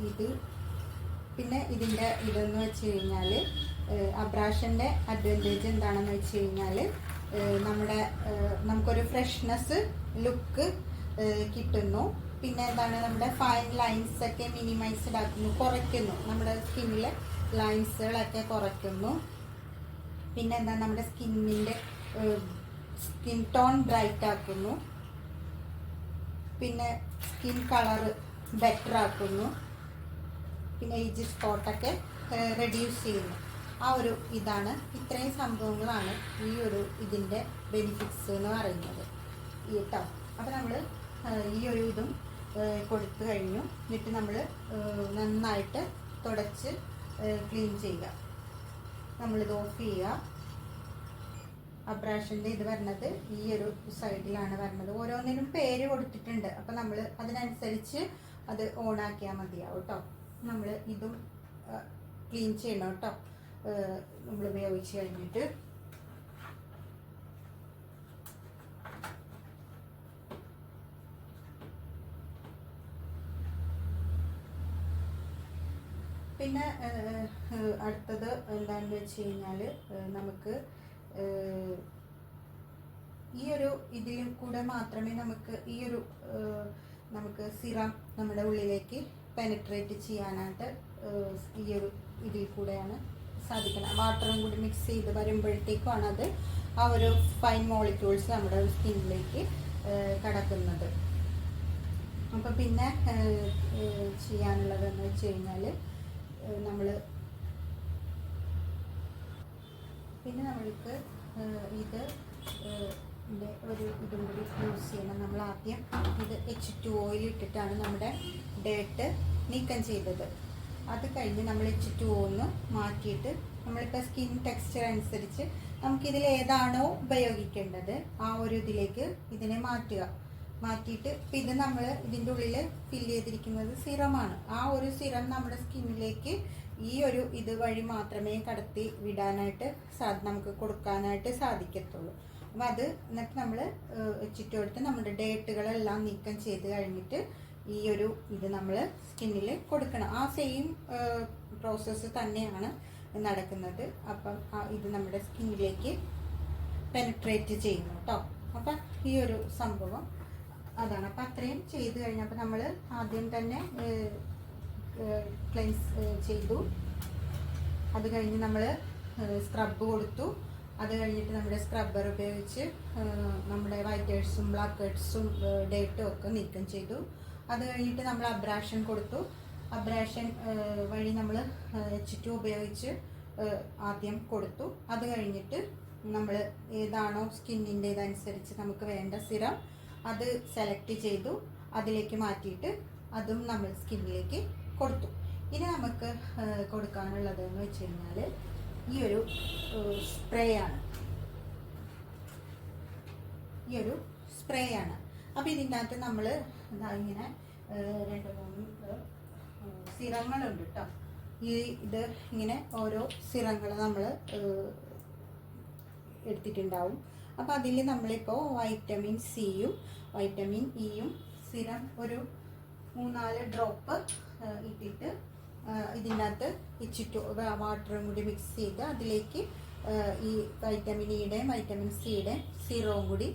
ഇത് പിന്നെ ഇതിൻ്റെ ഇതെന്ന് വെച്ച് കഴിഞ്ഞാൽ അബ്രാഷൻ്റെ അഡ്വാൻറ്റേജ് എന്താണെന്ന് വെച്ച് കഴിഞ്ഞാൽ നമുക്കൊരു ഫ്രഷ്നെസ് ലുക്ക് കിട്ടുന്നു. പിന്നെ എന്താണ്, നമ്മുടെ ഫൈൻ ലൈൻസ് ഒക്കെ മിനിമൈസ്ഡ് ആക്കുന്നു, കുറയ്ക്കുന്നു, നമ്മുടെ സ്കിന്നിലെ ലൈൻസുകളൊക്കെ കുറയ്ക്കുന്നു. പിന്നെ എന്താ, നമ്മുടെ സ്കിൻ ടോൺ ബ്രൈറ്റ് ആക്കുന്നു. പിന്നെ സ്കിൻ കളറ് ബെറ്റർ ആക്കുന്നു. പിന്നെ ഏജ് സ്പോട്ടൊക്കെ റെഡ്യൂസ് ചെയ്യുന്നു. ഇത്രയും സംഭവങ്ങളാണ് ഇതിൻ്റെ ബെനിഫിറ്റ്സ് എന്ന് പറയുന്നത് കേട്ടോ. അപ്പോൾ നമ്മൾ ഇതും കൊടുത്തു കഴിഞ്ഞു. എന്നിട്ട് നമ്മൾ നന്നായിട്ട് തുടച്ച് ക്ലീൻ ചെയ്യുക. നമ്മളിത് ഓഫ് ചെയ്യുക. അബ്രാഷൻ്റെ ഇത് വരുന്നത് സൈഡിലാണ് വരുന്നത്. ഓരോന്നിനും പേര് കൊടുത്തിട്ടുണ്ട്. അപ്പം നമ്മൾ അതിനനുസരിച്ച് അത് ഓണാക്കിയാൽ മതിയാവും കേട്ടോ. നമ്മൾ ഇതും ക്ലീൻ ചെയ്യണം കേട്ടോ, നമ്മൾ ഉപയോഗിച്ച് കഴിഞ്ഞിട്ട്. പിന്നെ അടുത്തത് എന്താണെന്ന് വെച്ച് കഴിഞ്ഞാൽ, നമുക്ക് ഇതിൽ കൂടെ മാത്രമേ നമുക്ക് സിറം നമ്മുടെ ഉള്ളിലേക്ക് പെനട്രേറ്റ് ചെയ്യാനായിട്ട് ഇതിൽ കൂടെയാണ് സാധിക്കുന്നത്. വാട്ടറും കൂടി മിക്സ് ചെയ്ത് വരുമ്പോഴത്തേക്കുമാണ് അത് ഫൈൻ മോളിക്യൂൾസ് നമ്മുടെ സ്കിന്നിലേക്ക് കടക്കുന്നത്. അപ്പം പിന്നെ ചെയ്യാനുള്ളതെന്ന് വെച്ച് കഴിഞ്ഞാൽ, നമ്മൾക്ക് ഇതും കൂടി യൂസ് ചെയ്യണം. നമ്മൾ ആദ്യം ഇത് H2O ഇട്ടിട്ടാണ് നമ്മുടെ ഡേട്ട് നീക്കം ചെയ്തത്. അത് കഴിഞ്ഞ് നമ്മൾ H2O മാറ്റിയിട്ട് നമ്മളിപ്പോൾ സ്കിൻ ടെക്സ്ചർ അനുസരിച്ച് നമുക്കിതിൽ ഏതാണോ ഉപയോഗിക്കേണ്ടത് ഇതിലേക്ക് ഇതിനെ മാറ്റിയിട്ട് ഇത് നമ്മൾ ഇതിൻ്റെ ഉള്ളിൽ ഫില്ല് ചെയ്തിരിക്കുന്നത് സിറമാണ്. സിറം നമ്മുടെ സ്കിന്നിലേക്ക് ഇത് വഴി മാത്രമേ കടത്തി വിടാനായിട്ട് നമുക്ക് കൊടുക്കാനായിട്ട് സാധിക്കത്തുള്ളൂ. അപ്പം എന്നിട്ട് നമ്മൾ ചുറ്റുമെടുത്ത് നമ്മുടെ ഡേറ്റുകളെല്ലാം നീക്കം ചെയ്ത് കഴിഞ്ഞിട്ട് ഇത് നമ്മൾ സ്കിന്നിൽ കൊടുക്കണം. സെയിം പ്രോസസ്സ് തന്നെയാണ് നടക്കുന്നത്. അപ്പം ഇത് നമ്മുടെ സ്കിന്നിലേക്ക് പെനട്രേറ്റ് ചെയ്യുന്നു കേട്ടോ. അപ്പം സംഭവം അതാണ്. അപ്പം അത്രയും ചെയ്ത് കഴിഞ്ഞപ്പോൾ നമ്മൾ ആദ്യം തന്നെ ക്ലെൻസ് ചെയ്തു. അത് കഴിഞ്ഞ് നമ്മൾ സ്ക്രബ് കൊടുത്തു. അത് കഴിഞ്ഞിട്ട് നമ്മുടെ സ്ക്രബ്ബർ ഉപയോഗിച്ച് നമ്മുടെ വൈറ്റ് ഹെഡ്സും ബ്ലാക്ക് ഹെഡ്സും ഡേട്ടും ഒക്കെ നീക്കം ചെയ്തു. അത് കഴിഞ്ഞിട്ട് നമ്മൾ അബ്രാഷൻ കൊടുത്തു. അബ്രാഷൻ വഴി നമ്മൾ H2 ഉപയോഗിച്ച് ആദ്യം കൊടുത്തു. അത് കഴിഞ്ഞിട്ട് നമ്മൾ ഏതാണോ സ്കിന്നിൻ്റെ ഇതനുസരിച്ച് നമുക്ക് വേണ്ട സിറം അത് സെലക്ട് ചെയ്തു, അതിലേക്ക് മാറ്റിയിട്ട് അതും നമ്മൾ സ്കിന്നിലേക്ക് കൊടുത്തു. ഇനി നമുക്ക് കൊടുക്കാനുള്ളതെന്ന് വെച്ച് കഴിഞ്ഞാൽ സ്പ്രേ ആണ്. അപ്പോൾ ഇതിൻ്റെ അകത്ത് നമ്മൾ ഇങ്ങനെ 2-3 സിറങ്ങളുണ്ട് കേട്ടോ. ഇത് ഇങ്ങനെ ഓരോ സിറങ്ങൾ നമ്മൾ എടുത്തിട്ടുണ്ടാവും. അപ്പോൾ അതിൽ നമ്മളിപ്പോൾ വൈറ്റമിൻ സിയും വൈറ്റമിൻ ഇയും സിറം ഒരു 3-4 ഡ്രോപ്പ് ഇട്ടിട്ട് ഇതിനകത്ത് വാട്ടറും കൂടി മിക്സ് ചെയ്ത് അതിലേക്ക് ഈ വൈറ്റമിൻ ഇയുടെയും വൈറ്റമിൻ സിയുടെയും സിറവും കൂടി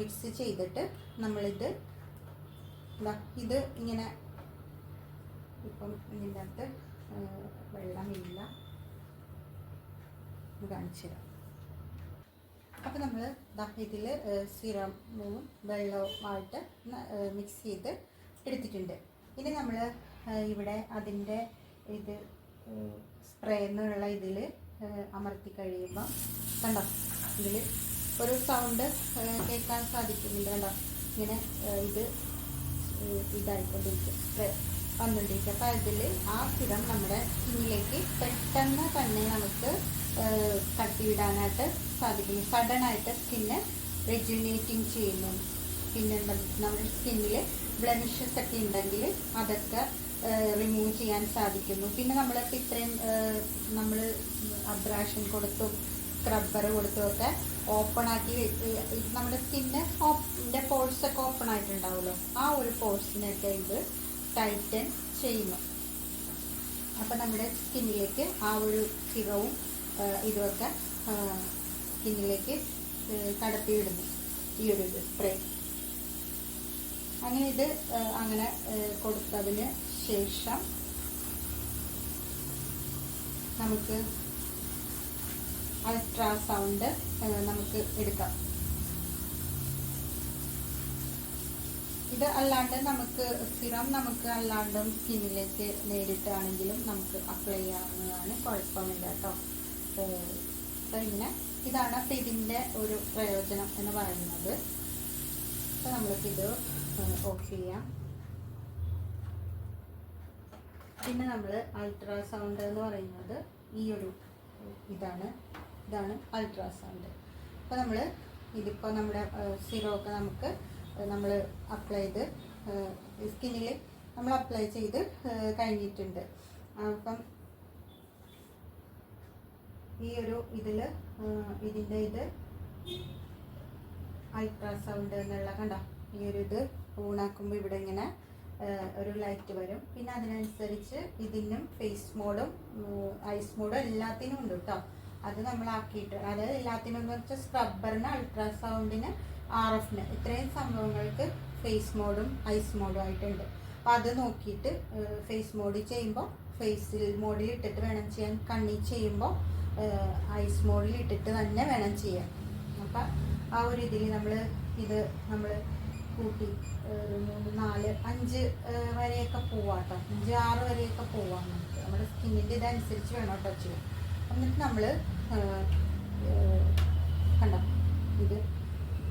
മിക്സ് ചെയ്തിട്ട് നമ്മളിത് ഇങ്ങനെ, ഇപ്പം ഇതിൻ്റെ അകത്ത് വെള്ളമില്ല, കാണിച്ചു തരാം. അപ്പോൾ നമ്മൾ ഇതിൽ സിറവും വെള്ളവുമായിട്ട് മിക്സ് ചെയ്ത് എടുത്തിട്ടുണ്ട്. ഇനി നമ്മൾ ഇവിടെ അതിൻ്റെ സ്പ്രേ എന്നുള്ള ഇതിൽ അമർത്തി കഴിയുമ്പോൾ കണ്ടോ, ഇതിൽ ഒരു സൗണ്ട് കേൾക്കാൻ സാധിക്കുന്നുണ്ട്. കണ്ടോ, ഇങ്ങനെ ഇതായിക്കൊണ്ടിരിക്കും, സ്പ്രേ വന്നുകൊണ്ടിരിക്കും. അപ്പോൾ ഇതിൽ സിറം നമ്മുടെ സ്കിന്നിലേക്ക് പെട്ടെന്ന് തന്നെ നമുക്ക് കടത്തിവിടാനായിട്ട് സാധിക്കുന്നു. സഡനായിട്ട് സ്കിന്ന് റെജുനേറ്റിങ് ചെയ്യുന്നു. പിന്നെ നമ്മുടെ സ്കിന്നിൽ ബ്ലെമിഷസ് ഒക്കെ ഉണ്ടെങ്കിൽ അതൊക്കെ റിമൂവ് ചെയ്യാൻ സാധിക്കുന്നു. പിന്നെ നമ്മളിപ്പോൾ ഇത്രയും നമ്മൾ അബ്രാഷൻ കൊടുത്തും സ്ക്രബ്ബർ കൊടുത്തും ഒക്കെ ഓപ്പണാക്കി നമ്മുടെ സ്കിന്നിൻ്റെ പോഴ്സൊക്കെ ഓപ്പൺ ആയിട്ടുണ്ടാവുമല്ലോ, പോഴ്സിനൊക്കെ ഇത് ടൈറ്റൻ ചെയ്യുന്നു. അപ്പോൾ നമ്മുടെ സ്കിന്നിലേക്ക് സിറവും ഇതുമൊക്കെ സ്കിന്നിലേക്ക് കടത്തി വിടുന്നു ഈ ഒരു സ്പ്രേ. അങ്ങനെ ഇത് അങ്ങനെ കൊടുത്തതിന് ശേഷം നമുക്ക് അൾട്രാസൗണ്ട് നമുക്ക് എടുക്കാം. ഇത് അല്ലാണ്ട് നമുക്ക് സിറം നമുക്ക് അല്ലാണ്ടും സ്കിന്നിലേക്ക് നേരിട്ടാണെങ്കിലും നമുക്ക് അപ്ലൈ ചെയ്യാവുന്നതാണ്, കുഴപ്പമില്ല കേട്ടോ. പിന്നെ ഇതാണ് അപ്പം ഇതിൻ്റെ ഒരു പ്രയോജനം എന്ന് പറയുന്നത്. അപ്പോൾ നമ്മൾക്കിത് ഓഫ് ചെയ്യാം. പിന്നെ നമ്മൾ അൾട്രാസൗണ്ട് എന്ന് പറയുന്നത് ഈ ഒരു ഇതാണ് അൾട്രാസൗണ്ട്. അപ്പോൾ നമ്മൾ ഇതിപ്പോൾ നമ്മുടെ സിറമൊക്കെ നമുക്ക് നമ്മൾ അപ്ലൈ ചെയ്ത് സ്കിന്നിൽ നമ്മൾ അപ്ലൈ ചെയ്ത് കഴിഞ്ഞിട്ടുണ്ട്. അപ്പം ഈ ഒരു ഇതിൻ്റെ ഇത് അൾട്രാസൗണ്ട് എന്നുള്ള കണ്ടോ, ഈ ഒരു ഇത് ഓണാക്കുമ്പോൾ ഇവിടെ ഇങ്ങനെ ഒരു ലൈറ്റ് വരും. പിന്നെ അതിനനുസരിച്ച് ഇതിനും ഫേസ് മോഡും ഐസ് മോഡും എല്ലാത്തിനും ഉണ്ട് കേട്ടോ. അത് നമ്മളാക്കിയിട്ട്, അതായത് എല്ലാത്തിനും എന്ന് വെച്ചാൽ സ്ക്രബ്ബറിന്, അൾട്രാസൗണ്ടിന്, RFന് ഇത്രയും സംഭവങ്ങൾക്ക് ഫേസ് മോഡും ഐസ് മോഡും ആയിട്ടുണ്ട്. അപ്പോൾ അത് നോക്കിയിട്ട് ഫേസ് മോഡ് ചെയ്യുമ്പോൾ ഫേസിൽ മോഡിൽ ഇട്ടിട്ട് വേണം ചെയ്യാൻ, കണ്ണി ചെയ്യുമ്പോൾ ഐസ് മോഡിൽ ഇട്ടിട്ട് തന്നെ വേണം ചെയ്യാൻ. അപ്പം ആ ഒരു ഇതിൽ നമ്മൾ കൂട്ടി 3, 4, 5 വരെയൊക്കെ പോവാം കേട്ടോ. 5, 6 വരെയൊക്കെ പോവാം നമുക്ക്. നമ്മുടെ സ്കിന്നിൻ്റെ ഇതനുസരിച്ച് വേണം കേട്ടോ ചെയ്യാൻ. എന്നിട്ട് നമ്മൾ കണ്ടോ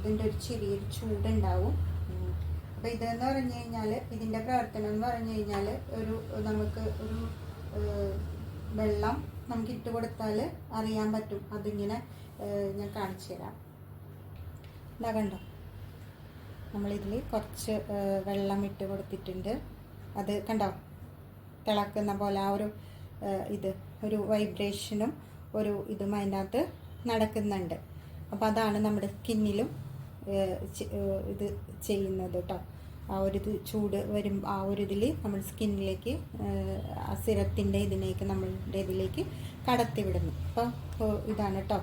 ഇതിൻ്റെ ഒരു ചെറിയൊരു ചൂടുണ്ടാവും. അപ്പോൾ ഇതെന്ന് പറഞ്ഞു കഴിഞ്ഞാൽ ഇതിൻ്റെ പ്രവർത്തനം എന്ന് പറഞ്ഞു കഴിഞ്ഞാൽ നമുക്ക് ഒരു വെള്ളം നമുക്ക് ഇട്ട് കൊടുത്താൽ അറിയാൻ പറ്റും. അതിങ്ങനെ ഞാൻ കാണിച്ചു തരാം. എന്താ കണ്ടോ, നമ്മളിതിൽ കുറച്ച് വെള്ളം ഇട്ട് കൊടുത്തിട്ടുണ്ട്. അത് കണ്ടോ തിളക്കുന്ന പോലെ ആ ഒരു വൈബ്രേഷനും ഒരു ഇതും അതിനകത്ത് നടക്കുന്നുണ്ട്. അപ്പോൾ അതാണ് നമ്മുടെ സ്കിന്നിലും ഇത് ചെയ്യുന്നത് കേട്ടോ. ആ ഒരു ചൂട് വരും, ആ ഒരു ഇതിൽ നമ്മൾ സ്കിന്നിലേക്ക് ആ സിറത്തിൻ്റെ ഇതിലേക്ക് നമ്മളുടെ ഇതിലേക്ക് കടത്തി വിടുന്നു. അപ്പോൾ ഇതാണ് കേട്ടോ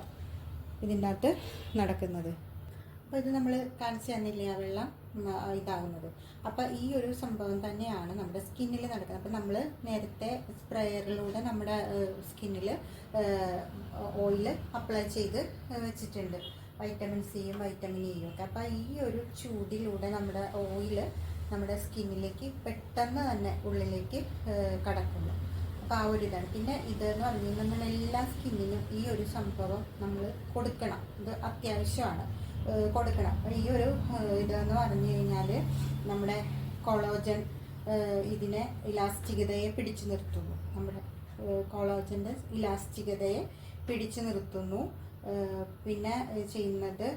ഇതിൻ്റെ അകത്ത് നടക്കുന്നത്. അപ്പോൾ ഇത് നമ്മൾ കാണിച്ചു തന്നില്ലേ ആ വെള്ളം ഇതാകുന്നത്. അപ്പോൾ ഈ ഒരു സംഭവം തന്നെയാണ് നമ്മുടെ സ്കിന്നിൽ നടക്കുന്നത്. അപ്പോൾ നമ്മൾ നേരത്തെ സ്പ്രേയറിലൂടെ നമ്മുടെ സ്കിന്നിൽ ഓയിൽ അപ്ലൈ ചെയ്ത് വെച്ചിട്ടുണ്ട്, വൈറ്റമിൻ സിയും വൈറ്റമിൻ ഇയും ഒക്കെ. അപ്പോൾ ഈ ഒരു ചൂടിലൂടെ നമ്മുടെ ഓയിൽ നമ്മുടെ സ്കിന്നിലേക്ക് പെട്ടെന്ന് തന്നെ ഉള്ളിലേക്ക് കടക്കുന്നു. അപ്പോൾ ആ ഒരു ഇതാണ്. പിന്നെ ഇതെന്ന് പറഞ്ഞു കഴിഞ്ഞാൽ നമ്മൾ എല്ലാ സ്കിന്നിനും ഈ ഒരു സംഭവം നമ്മൾ കൊടുക്കണം, ഇത് അത്യാവശ്യമാണ് കൊടുക്കണം. ഈ ഒരു ഇതെന്ന് പറഞ്ഞു കഴിഞ്ഞാൽ നമ്മുടെ കൊളോജൻ ഇതിനെ ഇലാസ്റ്റികതയെ പിടിച്ചു നിർത്തുന്നു. നമ്മുടെ കൊളോജൻ്റെ ഇലാസ്റ്റികതയെ പിടിച്ചു നിർത്തുന്നു. പിന്നെ ചെയ്യുന്നത്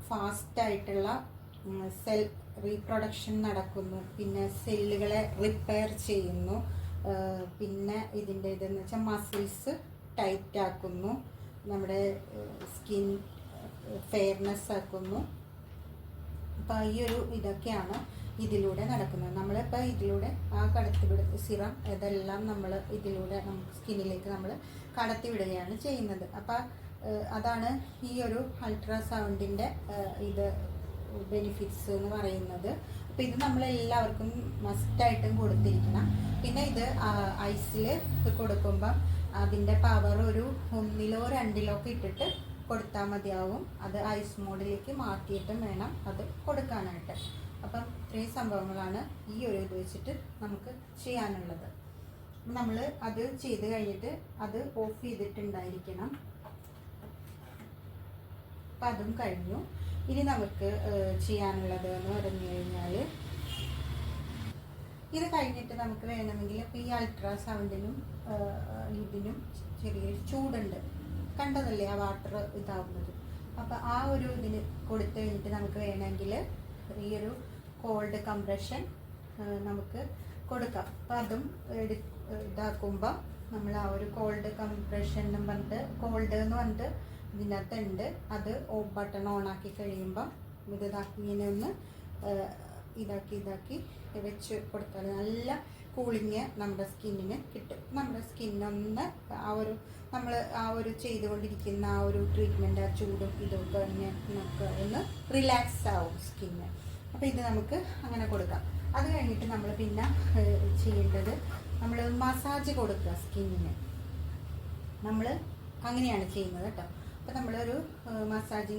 ഫാസ്റ്റായിട്ടുള്ള സെൽ റീപ്രൊഡക്ഷൻ നടക്കുന്നു. പിന്നെ സെല്ലുകളെ റിപ്പയർ ചെയ്യുന്നു. പിന്നെ ഇതിൻ്റെ ഇതെന്ന് വെച്ചാൽ മസിൽസ് ടൈറ്റ് ആക്കുന്നു, നമ്മുടെ സ്കിൻ ഫെയർനെസ് ആക്കുന്നു. അപ്പോൾ ഈ ഒരു ഇതൊക്കെയാണ് ഇതിലൂടെ നടക്കുന്നത്. നമ്മളിപ്പോൾ ഇതിലൂടെ ആ കടത്തിവിട സിറം ഇതെല്ലാം നമ്മൾ ഇതിലൂടെ നമുക്ക് സ്കിന്നിലേക്ക് നമ്മൾ കടത്തിവിടുകയാണ് ചെയ്യുന്നത്. അപ്പോൾ അതാണ് ഈ ഒരു അൾട്രാസൗണ്ടിൻ്റെ ഇത് ബെനിഫിറ്റ്സ് എന്ന് പറയുന്നത്. അപ്പോൾ ഇത് നമ്മളെല്ലാവർക്കും മസ്റ്റായിട്ടും കൊടുത്തിരിക്കണം. പിന്നെ ഇത് ഐസിൽ കൊടുക്കുമ്പം അതിൻ്റെ പവർ ഒരു 1-ലോ 2-ലോ ഒക്കെ ഇട്ടിട്ട് കൊടുത്താൽ മതിയാവും. അത് ഐസ് മോഡിലേക്ക് മാറ്റിയിട്ടും വേണം അത് കൊടുക്കാനായിട്ട്. അപ്പം ഇത്രയും സംഭവങ്ങളാണ് ഈ ഒരു ഇത് വെച്ചിട്ട് നമുക്ക് ചെയ്യാനുള്ളത്. നമ്മൾ അത് ചെയ്ത് കഴിഞ്ഞിട്ട് അത് ഓഫ് ചെയ്തിട്ടുണ്ടായിരിക്കണം. അപ്പം അതും കഴിഞ്ഞു. ഇനി നമുക്ക് ചെയ്യാനുള്ളത് എന്ന് പറഞ്ഞു കഴിഞ്ഞാൽ ഇത് കഴിഞ്ഞിട്ട് നമുക്ക് വേണമെങ്കിൽ ഇപ്പോൾ ഈ അൾട്രാസൗണ്ടിനും ഇതിനും ചെറിയൊരു ചൂടുണ്ട്, കണ്ടതല്ലേ ആ വാട്ടർ ഇതാവുന്നത്. അപ്പോൾ ആ ഒരു ഇതിന് കൊടുത്തു കഴിഞ്ഞിട്ട് നമുക്ക് വേണമെങ്കിൽ ഈ ഒരു കോൾഡ് കംപ്രഷൻ നമുക്ക് കൊടുക്കാം. അപ്പോൾ അതും ഇതാക്കുമ്പോൾ നമ്മൾ ആ ഒരു കോൾഡ് കംപ്രഷൻ എന്ന് പറഞ്ഞിട്ട് കോൾഡ് എന്ന് പറഞ്ഞിട്ട് ഇതിനകത്തുണ്ട്. അത് ബട്ടൺ ഓൺ ആക്കി കഴിയുമ്പം ഇതാക്കി ഇങ്ങനെ ഒന്ന് ഇതാക്കി വെച്ച് കൊടുത്താൽ നല്ല കൂളിങ് നമ്മുടെ സ്കിന്നിന് കിട്ടും. നമ്മുടെ സ്കിന്നൊന്ന് ആ ഒരു ചെയ്തുകൊണ്ടിരിക്കുന്ന ആ ഒരു ട്രീറ്റ്മെൻറ്റ്, ആ ചൂടും ഇതൊക്കെ നമുക്ക് ഒന്ന് റിലാക്സ് ആവും സ്കിന്ന്. അപ്പോൾ ഇത് നമുക്ക് അങ്ങനെ കൊടുക്കാം. അത് കഴിഞ്ഞിട്ട് നമ്മൾ പിന്നെ ചെയ്യേണ്ടത് നമ്മൾ മസാജ് കൊടുക്കുക സ്കിന്നിന്. നമ്മൾ അങ്ങനെയാണ് ചെയ്യുന്നത് കേട്ടോ. അപ്പോൾ നമ്മളൊരു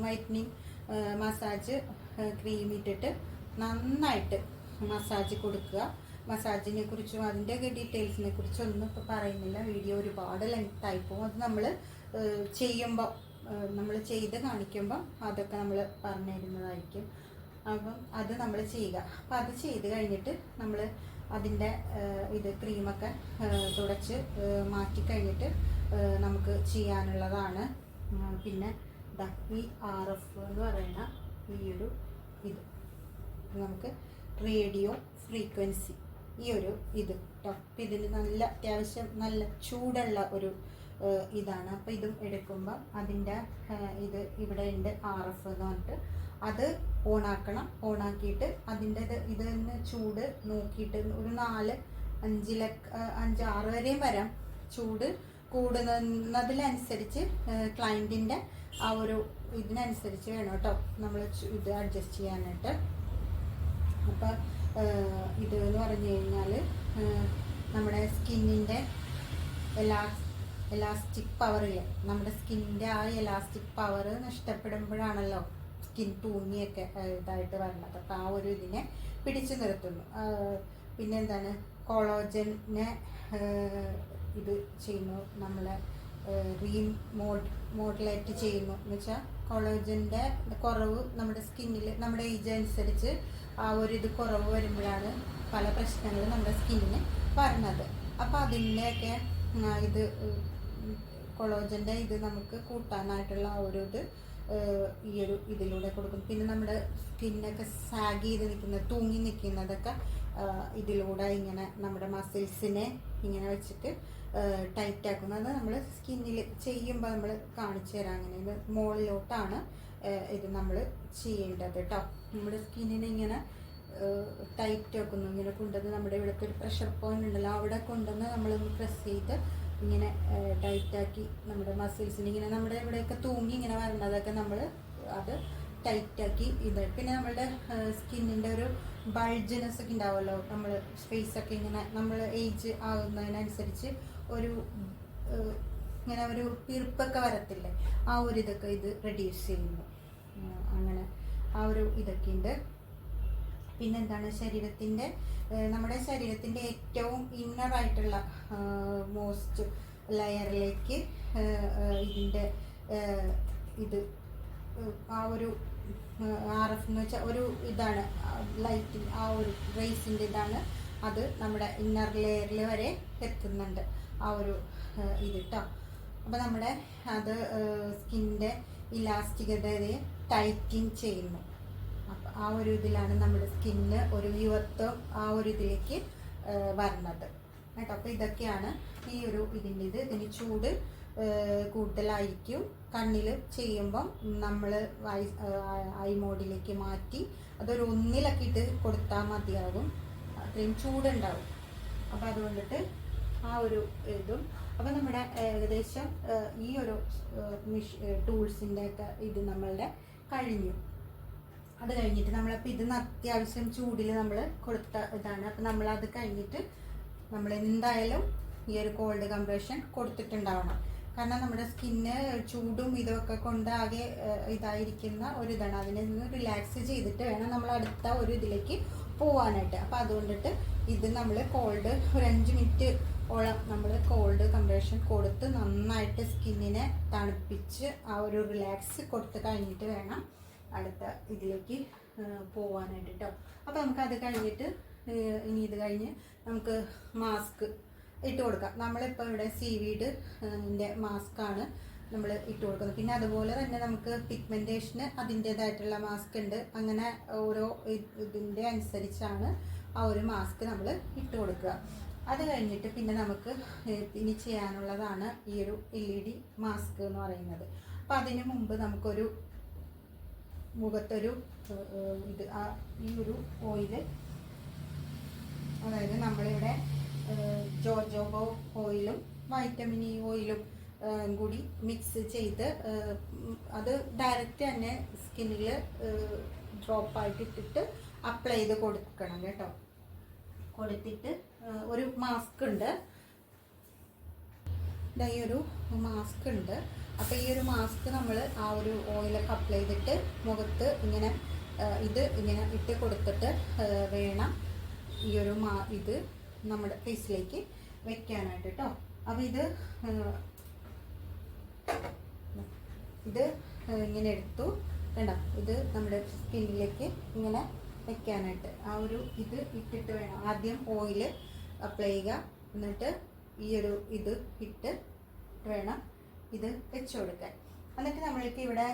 വൈറ്റനിങ് മസാജ് ക്രീം ഇട്ടിട്ട് നന്നായിട്ട് മസാജ് കൊടുക്കുക. മസാജിനെ കുറിച്ചും അതിൻ്റെ ഡീറ്റെയിൽസിനെ കുറിച്ചൊന്നും ഇപ്പോൾ പറയുന്നില്ല, വീഡിയോ ഒരുപാട് ലെങ്ത് ആയിപ്പോവും. അത് നമ്മൾ ചെയ്യുമ്പോൾ, നമ്മൾ ചെയ്ത് കാണിക്കുമ്പോൾ അതൊക്കെ നമ്മൾ പറഞ്ഞു തരുന്നതായിരിക്കും. അപ്പം അത് നമ്മൾ ചെയ്യുക. അപ്പോൾ അത് ചെയ്ത് കഴിഞ്ഞിട്ട് നമ്മൾ അതിൻ്റെ ക്രീമൊക്കെ തുടച്ച് മാറ്റി കഴിഞ്ഞിട്ട് നമുക്ക് ചെയ്യാനുള്ളതാണ്. പിന്നെ ഈ RF എന്ന് പറയുന്ന ഈ ഒരു ഇത് നമുക്ക് റേഡിയോ ഫ്രീക്വൻസി, ഈ ഒരു ഇത് കേട്ടോ. അപ്പം ഇതിന് നല്ല അത്യാവശ്യം നല്ല ചൂടുള്ള ഒരു ഇതാണ്. അപ്പോൾ ഇതും എടുക്കുമ്പോൾ അതിൻ്റെ ഇവിടെ ഉണ്ട് RF എന്ന് പറഞ്ഞിട്ട്, അത് ഓണാക്കണം. ഓണാക്കിയിട്ട് അതിൻ്റെ ഇതിന് ചൂട് നോക്കിയിട്ട് ഒരു 4-5-6 വരെയും വരാം. ചൂട് കൂടുന്നതിനനുസരിച്ച് ക്ലയൻറ്റിൻ്റെ ആ ഒരു ഇതിനനുസരിച്ച് വേണം കേട്ടോ നമ്മൾ ഇത് അഡ്ജസ്റ്റ് ചെയ്യാനായിട്ട്. അപ്പോൾ ഇത് എന്ന് പറഞ്ഞു കഴിഞ്ഞാൽ നമ്മുടെ സ്കിന്നിൻ്റെ എലാസ്റ്റിക് പവറില്ലേ, നമ്മുടെ സ്കിന്നിൻ്റെ ആ എലാസ്റ്റിക് പവർ നഷ്ടപ്പെടുമ്പോഴാണല്ലോ സ്കിൻ തൂങ്ങിയൊക്കെ ഇതായിട്ട് വരുന്നത്. അപ്പോൾ ആ ഒരു ഇതിനെ പിടിച്ചു നിർത്തുന്നു. പിന്നെ എന്താണ്, കൊളോജനെ ഇത് ചെയ്യുന്നു, നമ്മളെ മോഡുലേറ്റ് ചെയ്യുന്നു. എന്ന് വെച്ചാൽ കൊളോജൻ്റെ കുറവ് നമ്മുടെ സ്കിന്നിൽ, നമ്മുടെ ഏജ് അനുസരിച്ച് ആ ഒരു ഇത് കുറവ് വരുമ്പോഴാണ് പല പ്രശ്നങ്ങളും നമ്മുടെ സ്കിന്നിന് വരുന്നത്. അപ്പോൾ അതിൻ്റെയൊക്കെ ഇത് കൊളോജൻ്റെ ഇത് നമുക്ക് കൂട്ടാനായിട്ടുള്ള ആ ഒരു ഇത് ഈ ഒരു ഇതിലൂടെ കൊടുക്കും. പിന്നെ നമ്മുടെ സ്കിന്നൊക്കെ സാഗ് ചെയ്ത് തൂങ്ങി നിൽക്കുന്നതൊക്കെ ഇതിലൂടെ ഇങ്ങനെ നമ്മുടെ മസിൽസിനെ ഇങ്ങനെ വെച്ചിട്ട് ടൈറ്റ് ആക്കുന്നത് നമ്മൾ സ്കിന്നിൽ ചെയ്യുമ്പോൾ നമ്മൾ കാണിച്ചു തരാം. അങ്ങനെ ഇത് മുകളിലോട്ടാണ് ഇത് നമ്മൾ ചെയ്യേണ്ടത് കേട്ടോ. നമ്മുടെ സ്കിന്നിനെ ഇങ്ങനെ ടൈറ്റ് ആക്കുന്നു, ഇങ്ങനെ കൊണ്ടുവന്ന് നമ്മുടെ ഇവിടുത്തെ ഒരു പ്രഷർ പോയിന്റ് ഉണ്ടല്ലോ, അവിടെ കൊണ്ടുവന്ന് നമ്മളൊന്ന് പ്രസ് ചെയ്ത് ഇങ്ങനെ ടൈറ്റാക്കി നമ്മുടെ മസിൽസിന് ഇങ്ങനെ നമ്മുടെ ഇവിടെയൊക്കെ തൂങ്ങി ഇങ്ങനെ വരുന്നതൊക്കെ നമ്മൾ അത് ടൈറ്റാക്കി ഇത്. പിന്നെ നമ്മളുടെ സ്കിന്നിൻ്റെ ഒരു ബൾജിനെസ് ഒക്കെ ഉണ്ടാവുമല്ലോ, നമ്മൾ ഫേസൊക്കെ ഇങ്ങനെ നമ്മൾ ഏജ് ആകുന്നതിനനുസരിച്ച് ഒരു ഇങ്ങനെ ഒരു പിറുപ്പൊക്കെ വരത്തില്ലേ, ആ ഒരു ഇതൊക്കെ ഇത് റെഡ്യൂസ് ചെയ്യുന്നു. അങ്ങനെ ആ ഒരു ഇതൊക്കെ ഉണ്ട്. പിന്നെന്താണ്, നമ്മുടെ ശരീരത്തിൻ്റെ ഏറ്റവും ഇന്നറായിട്ടുള്ള മോസ്റ്റ് ലെയറിലേക്ക് ഇതിൻ്റെ ഇത് ആ ഒരു RF എന്ന് വെച്ചാൽ ഒരു ഇതാണ്, ലൈറ്റ് ആ ഒരു റേസിൻ്റെ ഇതാണ്, അത് നമ്മുടെ ഇന്നർ ലെയറിൽ വരെ എത്തുന്നുണ്ട് ആ ഒരു ഇത് കേട്ടോ. അപ്പോൾ നമ്മുടെ അത് സ്കിന്നിൻ്റെ ഇലാസ്റ്റികതയെ ടൈറ്റിങ് ചെയ്യുന്നു. അപ്പം ആ ഒരു ഇതിലാണ് നമ്മുടെ സ്കിന്ന് ഒരു യുവത്വം ആ ഒരു ഇതിലേക്ക് വരുന്നത് കേട്ടോ. അപ്പോൾ ഇതൊക്കെയാണ് ഈ ഒരു ഇതിന് ചൂട് കൂടുതലായിരിക്കും. കണ്ണിൽ ചെയ്യുമ്പം നമ്മൾ ഐ മോഡിലേക്ക് മാറ്റി അതൊരു 1-ലൊക്കെ ഇട്ട് കൊടുത്താൽ മതിയാകും, അത്രയും ചൂടുണ്ടാവും. അപ്പോൾ അതുകൊണ്ടിട്ട് ആ ഒരു ഇതും. അപ്പോൾ നമ്മുടെ ഏകദേശം ഈ ഒരു ടൂൾസിൻ്റെ ഒക്കെ ഇത് നമ്മളുടെ കഴിഞ്ഞു. അത് കഴിഞ്ഞിട്ട് നമ്മളപ്പോൾ ഇതിന് അത്യാവശ്യം ചൂടിൽ നമ്മൾ കൊടുത്ത ഇതാണ്. അപ്പോൾ നമ്മളത് കഴിഞ്ഞിട്ട് നമ്മൾ എന്തായാലും ഈ ഒരു കോൾഡ് കംപ്രഷൻ കൊടുത്തിട്ടുണ്ടാവണം. കാരണം നമ്മുടെ സ്കിന്ന് ചൂടും ഇതൊക്കെ കൊണ്ട് ആകെ ഇതായിരിക്കുന്ന ഒരു ഇതാണ്. അതിനെ നിന്ന് റിലാക്സ് ചെയ്തിട്ട് വേണം നമ്മൾ അടുത്ത ഒരു ഇതിലേക്ക് പോകാനായിട്ട്. അപ്പോൾ അതുകൊണ്ടിട്ട് ഇത് നമ്മൾ കോൾഡ് ഒരു 5 മിനിറ്റ് ഓളം നമ്മൾ കോൾഡ് കംപ്രഷൻ കൊടുത്ത് നന്നായിട്ട് സ്കിന്നിനെ തണുപ്പിച്ച് ആ ഒരു റിലാക്സ് കൊടുത്ത് കഴിഞ്ഞിട്ട് വേണം അടുത്ത ഇതിലേക്ക് പോകാനായിട്ട് കേട്ടോ. അപ്പോൾ നമുക്കത് കഴിഞ്ഞിട്ട് ഇനി ഇത് കഴിഞ്ഞ് നമുക്ക് മാസ്ക് ഇട്ട് കൊടുക്കാം. നമ്മളിപ്പോൾ ഇവിടെ സീവീഡിൻ്റെ മാസ്കാണ് നമ്മൾ ഇട്ട് കൊടുക്കുന്നത്. പിന്നെ അതുപോലെ തന്നെ നമുക്ക് പിഗ്മെൻറ്റേഷന് അതിൻ്റേതായിട്ടുള്ള മാസ്ക് ഉണ്ട്. അങ്ങനെ ഓരോ ഇതിൻ്റെ അനുസരിച്ചാണ് ആ ഒരു മാസ്ക് നമ്മൾ ഇട്ട് കൊടുക്കുക. അത് കഴിഞ്ഞിട്ട് പിന്നെ നമുക്ക് ഇനി ചെയ്യാനുള്ളതാണ് ഈ ഒരു LED മാസ്ക് എന്ന് പറയുന്നത്. അപ്പോൾ അതിന് മുമ്പ് നമുക്കൊരു മുഖത്തൊരു ഈ ഒരു ഓയില്, അതായത് നമ്മളിവിടെ ജോജോബോ ഓയിലും വൈറ്റമിൻ ഇ ഓയിലും കൂടി മിക്സ് ചെയ്ത് അത് ഡയറക്റ്റ് തന്നെ സ്കിന്നിൽ ഡ്രോപ്പായിട്ട് ഇട്ടിട്ട് അപ്ലൈ ചെയ്ത് കൊടുക്കണം കേട്ടോ. കൊടുത്തിട്ട് ഒരു മാസ്ക് ഉണ്ട്, ഈ ഒരു മാസ്ക് ഉണ്ട്. അപ്പോൾ ഈ ഒരു മാസ്ക് നമ്മൾ ആ ഒരു ഓയിലൊക്കെ അപ്ലൈ ചെയ്തിട്ട് മുഖത്ത് ഇങ്ങനെ ഇത് ഇങ്ങനെ ഇട്ട് കൊടുത്തിട്ട് വേണം ഈ ഒരു ഇത് നമ്മുടെ ഫേസിലേക്ക് വെക്കാനായിട്ട് കേട്ടോ. അപ്പോൾ ഇത് ഇങ്ങനെ എടുത്തു കണ്ടോ, ഇത് നമ്മുടെ സ്കിന്നിലേക്ക് ഇങ്ങനെ വെക്കാനായിട്ട് ആ ഒരു ഇത് ഇട്ടിട്ട് വേണം ആദ്യം ഓയിൽ അപ്ലൈ ചെയ്യുക. എന്നിട്ട് ഈ ഒരു ഇത് ഇട്ട് വേണം ഇത് വെച്ച് കൊടുക്കാൻ. എന്നിട്ട് നമ്മൾക്ക് ഇവിടെ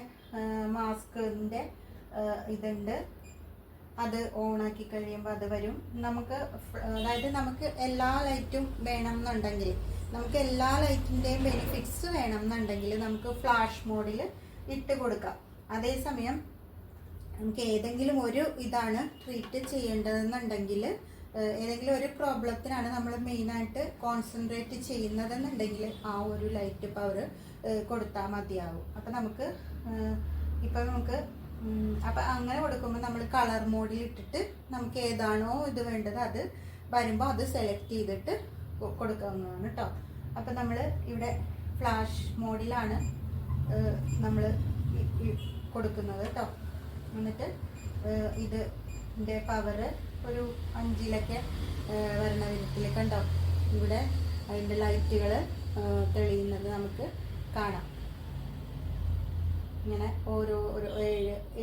മാസ്കിൻ്റെ ഇതുണ്ട്, അത് ഓണാക്കി കഴിയുമ്പോൾ അത് വരും. നമുക്ക് അതായത് നമുക്ക് എല്ലാ ലൈറ്റും വേണം എന്നുണ്ടെങ്കിൽ, നമുക്ക് എല്ലാ ലൈറ്റിൻ്റെയും ബെനിഫിറ്റ്സ് വേണം എന്നുണ്ടെങ്കിൽ നമുക്ക് ഫ്ലാഷ് മോഡിൽ ഇട്ട് കൊടുക്കാം. അതേസമയം നമുക്ക് ഏതെങ്കിലും ഒരു ഇതാണ് ട്രീറ്റ് ചെയ്യേണ്ടതെന്നുണ്ടെങ്കിൽ, ഏതെങ്കിലും ഒരു പ്രോബ്ലത്തിനാണ് നമ്മൾ മെയിനായിട്ട് കോൺസെൻട്രേറ്റ് ചെയ്യുന്നതെന്നുണ്ടെങ്കിൽ ആ ഒരു ലൈറ്റ് പവർ കൊടുത്താൽ മതിയാവും. അപ്പം നമുക്ക് ഇപ്പം നമുക്ക് അപ്പം അങ്ങനെ കൊടുക്കുമ്പോൾ നമ്മൾ കളർ മോഡിൽ ഇട്ടിട്ട് നമുക്ക് ഏതാണോ ഇത് വേണ്ടത് അത് വരുമ്പോൾ അത് സെലക്ട് ചെയ്തിട്ട് കൊടുക്കാവുന്നതാണ് കേട്ടോ. അപ്പം നമ്മൾ ഇവിടെ ഫ്ലാഷ് മോഡിലാണ് നമ്മൾ കൊടുക്കുന്നത് കേട്ടോ. എന്നിട്ട് ഇതിൻ്റെ പവർ ഒരു 5-ലൊക്കെ വരുന്ന വിധത്തിൽ കണ്ടോ, ഇവിടെ അതിൻ്റെ ലൈറ്റുകൾ തെളിയുന്നത് നമുക്ക് കാണാം. ഇങ്ങനെ ഓരോ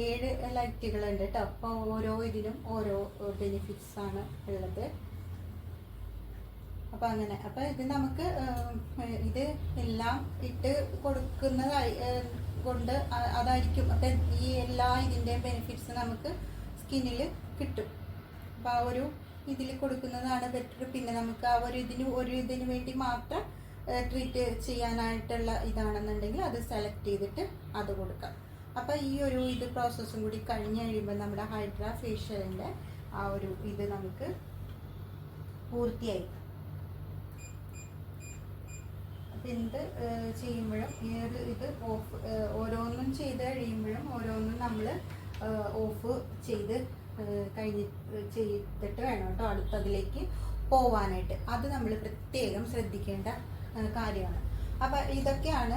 7 ലൈറ്റുകളുണ്ട് കേട്ടോ. അപ്പോൾ ഓരോ ഇതിനും ഓരോ ബെനിഫിറ്റ്സ് ആണ് ഉള്ളത്. അപ്പം അങ്ങനെ അപ്പം ഇത് നമുക്ക് ഇത് എല്ലാം ഇട്ട് കൊടുക്കുന്നതായി കൊണ്ട് അതായിരിക്കും. അപ്പം ഈ എല്ലാ ഇതിൻ്റെയും ബെനിഫിറ്റ്സ് നമുക്ക് സ്കിന്നിൽ കിട്ടും. അപ്പോൾ ആ ഒരു ഇതിൽ കൊടുക്കുന്നതാണ് ബെറ്റർ. പിന്നെ നമുക്ക് ആ ഒരു ഇതിന് വേണ്ടി മാത്രം ട്രീറ്റ് ചെയ്യാനായിട്ടുള്ള ഇതാണെന്നുണ്ടെങ്കിൽ അത് സെലക്ട് ചെയ്തിട്ട് അത് കൊടുക്കാം. അപ്പോൾ ഈ ഒരു ഇത് പ്രോസസ്സും കൂടി കഴിഞ്ഞ് കഴിയുമ്പോൾ നമ്മുടെ ഹൈഡ്രാ ഫേഷ്യലിൻ്റെ ആ ഒരു ഇത് നമുക്ക് പൂർത്തിയായി. അപ്പം എന്ത് ചെയ്യുമ്പോഴും ഈ ഒരു ഇത് ഓരോന്നും ചെയ്ത് കഴിയുമ്പോഴും ഓരോന്നും നമ്മൾ ഓഫ് ചെയ്തിട്ട് വേണം കേട്ടോ അടുത്തതിലേക്ക് പോവാനായിട്ട്. അത് നമ്മൾ പ്രത്യേകം ശ്രദ്ധിക്കേണ്ട കാര്യമാണ്. അപ്പം ഇതൊക്കെയാണ്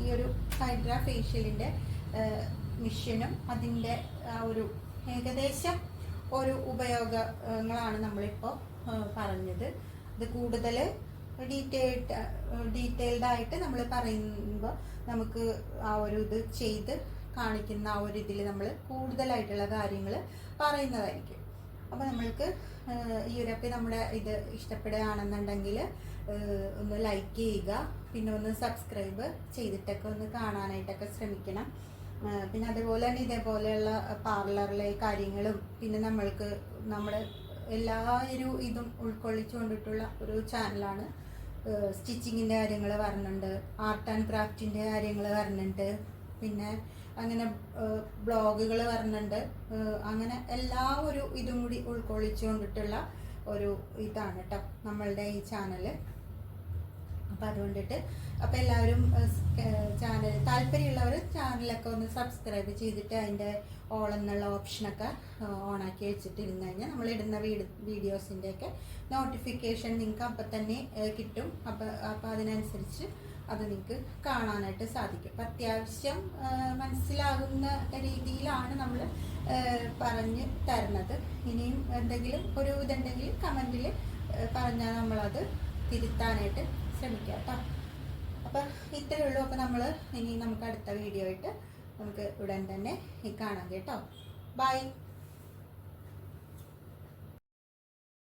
ഈ ഒരു ഹൈഡ്രാ ഫേഷ്യലിൻ്റെ മിഷനും അതിൻ്റെ ആ ഒരു ഏകദേശം ഒരു ഉപയോഗങ്ങളാണ് നമ്മളിപ്പോൾ പറഞ്ഞത്. ഇത് കൂടുതൽ ഡീറ്റെയിൽഡ് ആയിട്ട് നമ്മൾ പറയുമ്പോൾ നമുക്ക് ആ ഒരു ഇത് ചെയ്ത് കാണിക്കുന്ന ആ ഒരു ഇതിൽ നമ്മൾ കൂടുതലായിട്ടുള്ള കാര്യങ്ങൾ പറയുന്നതായിരിക്കും. അപ്പോൾ നമ്മൾക്ക് ഈ ഒരു അപ്പം നമ്മുടെ ഇത് ഇഷ്ടപ്പെടുകയാണെന്നുണ്ടെങ്കിൽ ഒന്ന് ലൈക്ക് ചെയ്യുക, പിന്നെ ഒന്ന് സബ്സ്ക്രൈബ് ചെയ്തിട്ടൊക്കെ ഒന്ന് കാണാനായിട്ടൊക്കെ ശ്രമിക്കണം. പിന്നെ അതുപോലെ തന്നെ ഇതേപോലെയുള്ള പാർലറിലെ കാര്യങ്ങളും പിന്നെ നമ്മൾക്ക് നമ്മുടെ എല്ലാ ഒരു ഇതും ഉൾക്കൊള്ളിച്ചുകൊണ്ടിട്ടുള്ള ഒരു ചാനലാണ്. സ്റ്റിച്ചിങ്ങിൻ്റെ കാര്യങ്ങൾ വരുന്നുണ്ട്, ആർട്ട് ആൻഡ് ക്രാഫ്റ്റിൻ്റെ കാര്യങ്ങൾ വരുന്നുണ്ട്, പിന്നെ അങ്ങനെ ബ്ലോഗുകൾ വരുന്നുണ്ട്. അങ്ങനെ എല്ലാ ഒരു ഇതും കൂടി ഉൾക്കൊള്ളിച്ചുകൊണ്ടിട്ടുള്ള ഒരു ഇതാണ് കേട്ടോ നമ്മളുടെ ഈ ചാനൽ. അപ്പം അതുകൊണ്ടിട്ട് അപ്പം എല്ലാവരും ചാനൽ താല്പര്യമുള്ളവർ ചാനലൊക്കെ ഒന്ന് സബ്സ്ക്രൈബ് ചെയ്തിട്ട് അതിൻ്റെ ഓൾ എന്നുള്ള ഓപ്ഷനൊക്കെ ഓണാക്കി വെച്ചിട്ടിരുന്ന് കഴിഞ്ഞാൽ നമ്മളിടുന്ന വീഡിയോസിൻ്റെയൊക്കെ നോട്ടിഫിക്കേഷൻ നിങ്ങൾക്ക് അപ്പം തന്നെ കിട്ടും. അപ്പം അതിനനുസരിച്ച് അത് നിങ്ങൾക്ക് കാണാനായിട്ട് സാധിക്കും. അപ്പം അത്യാവശ്യം മനസ്സിലാകുന്ന രീതിയിലാണ് നമ്മൾ പറഞ്ഞ് തരുന്നത്. ഇനിയും എന്തെങ്കിലും ഒരു ഇതുണ്ടെങ്കിൽ കമൻറ്റിൽ പറഞ്ഞാൽ നമ്മളത് തിരുത്താനായിട്ട് ശ്രമിക്കാം കേട്ടോ. അപ്പം ഇത്രയേ ഉള്ളൂ. അപ്പം നമ്മൾ ഇനി നമുക്ക് അടുത്ത വീഡിയോ ആയിട്ട് നമുക്ക് ഉടൻ തന്നെ കാണാം കേട്ടോ. ബൈ.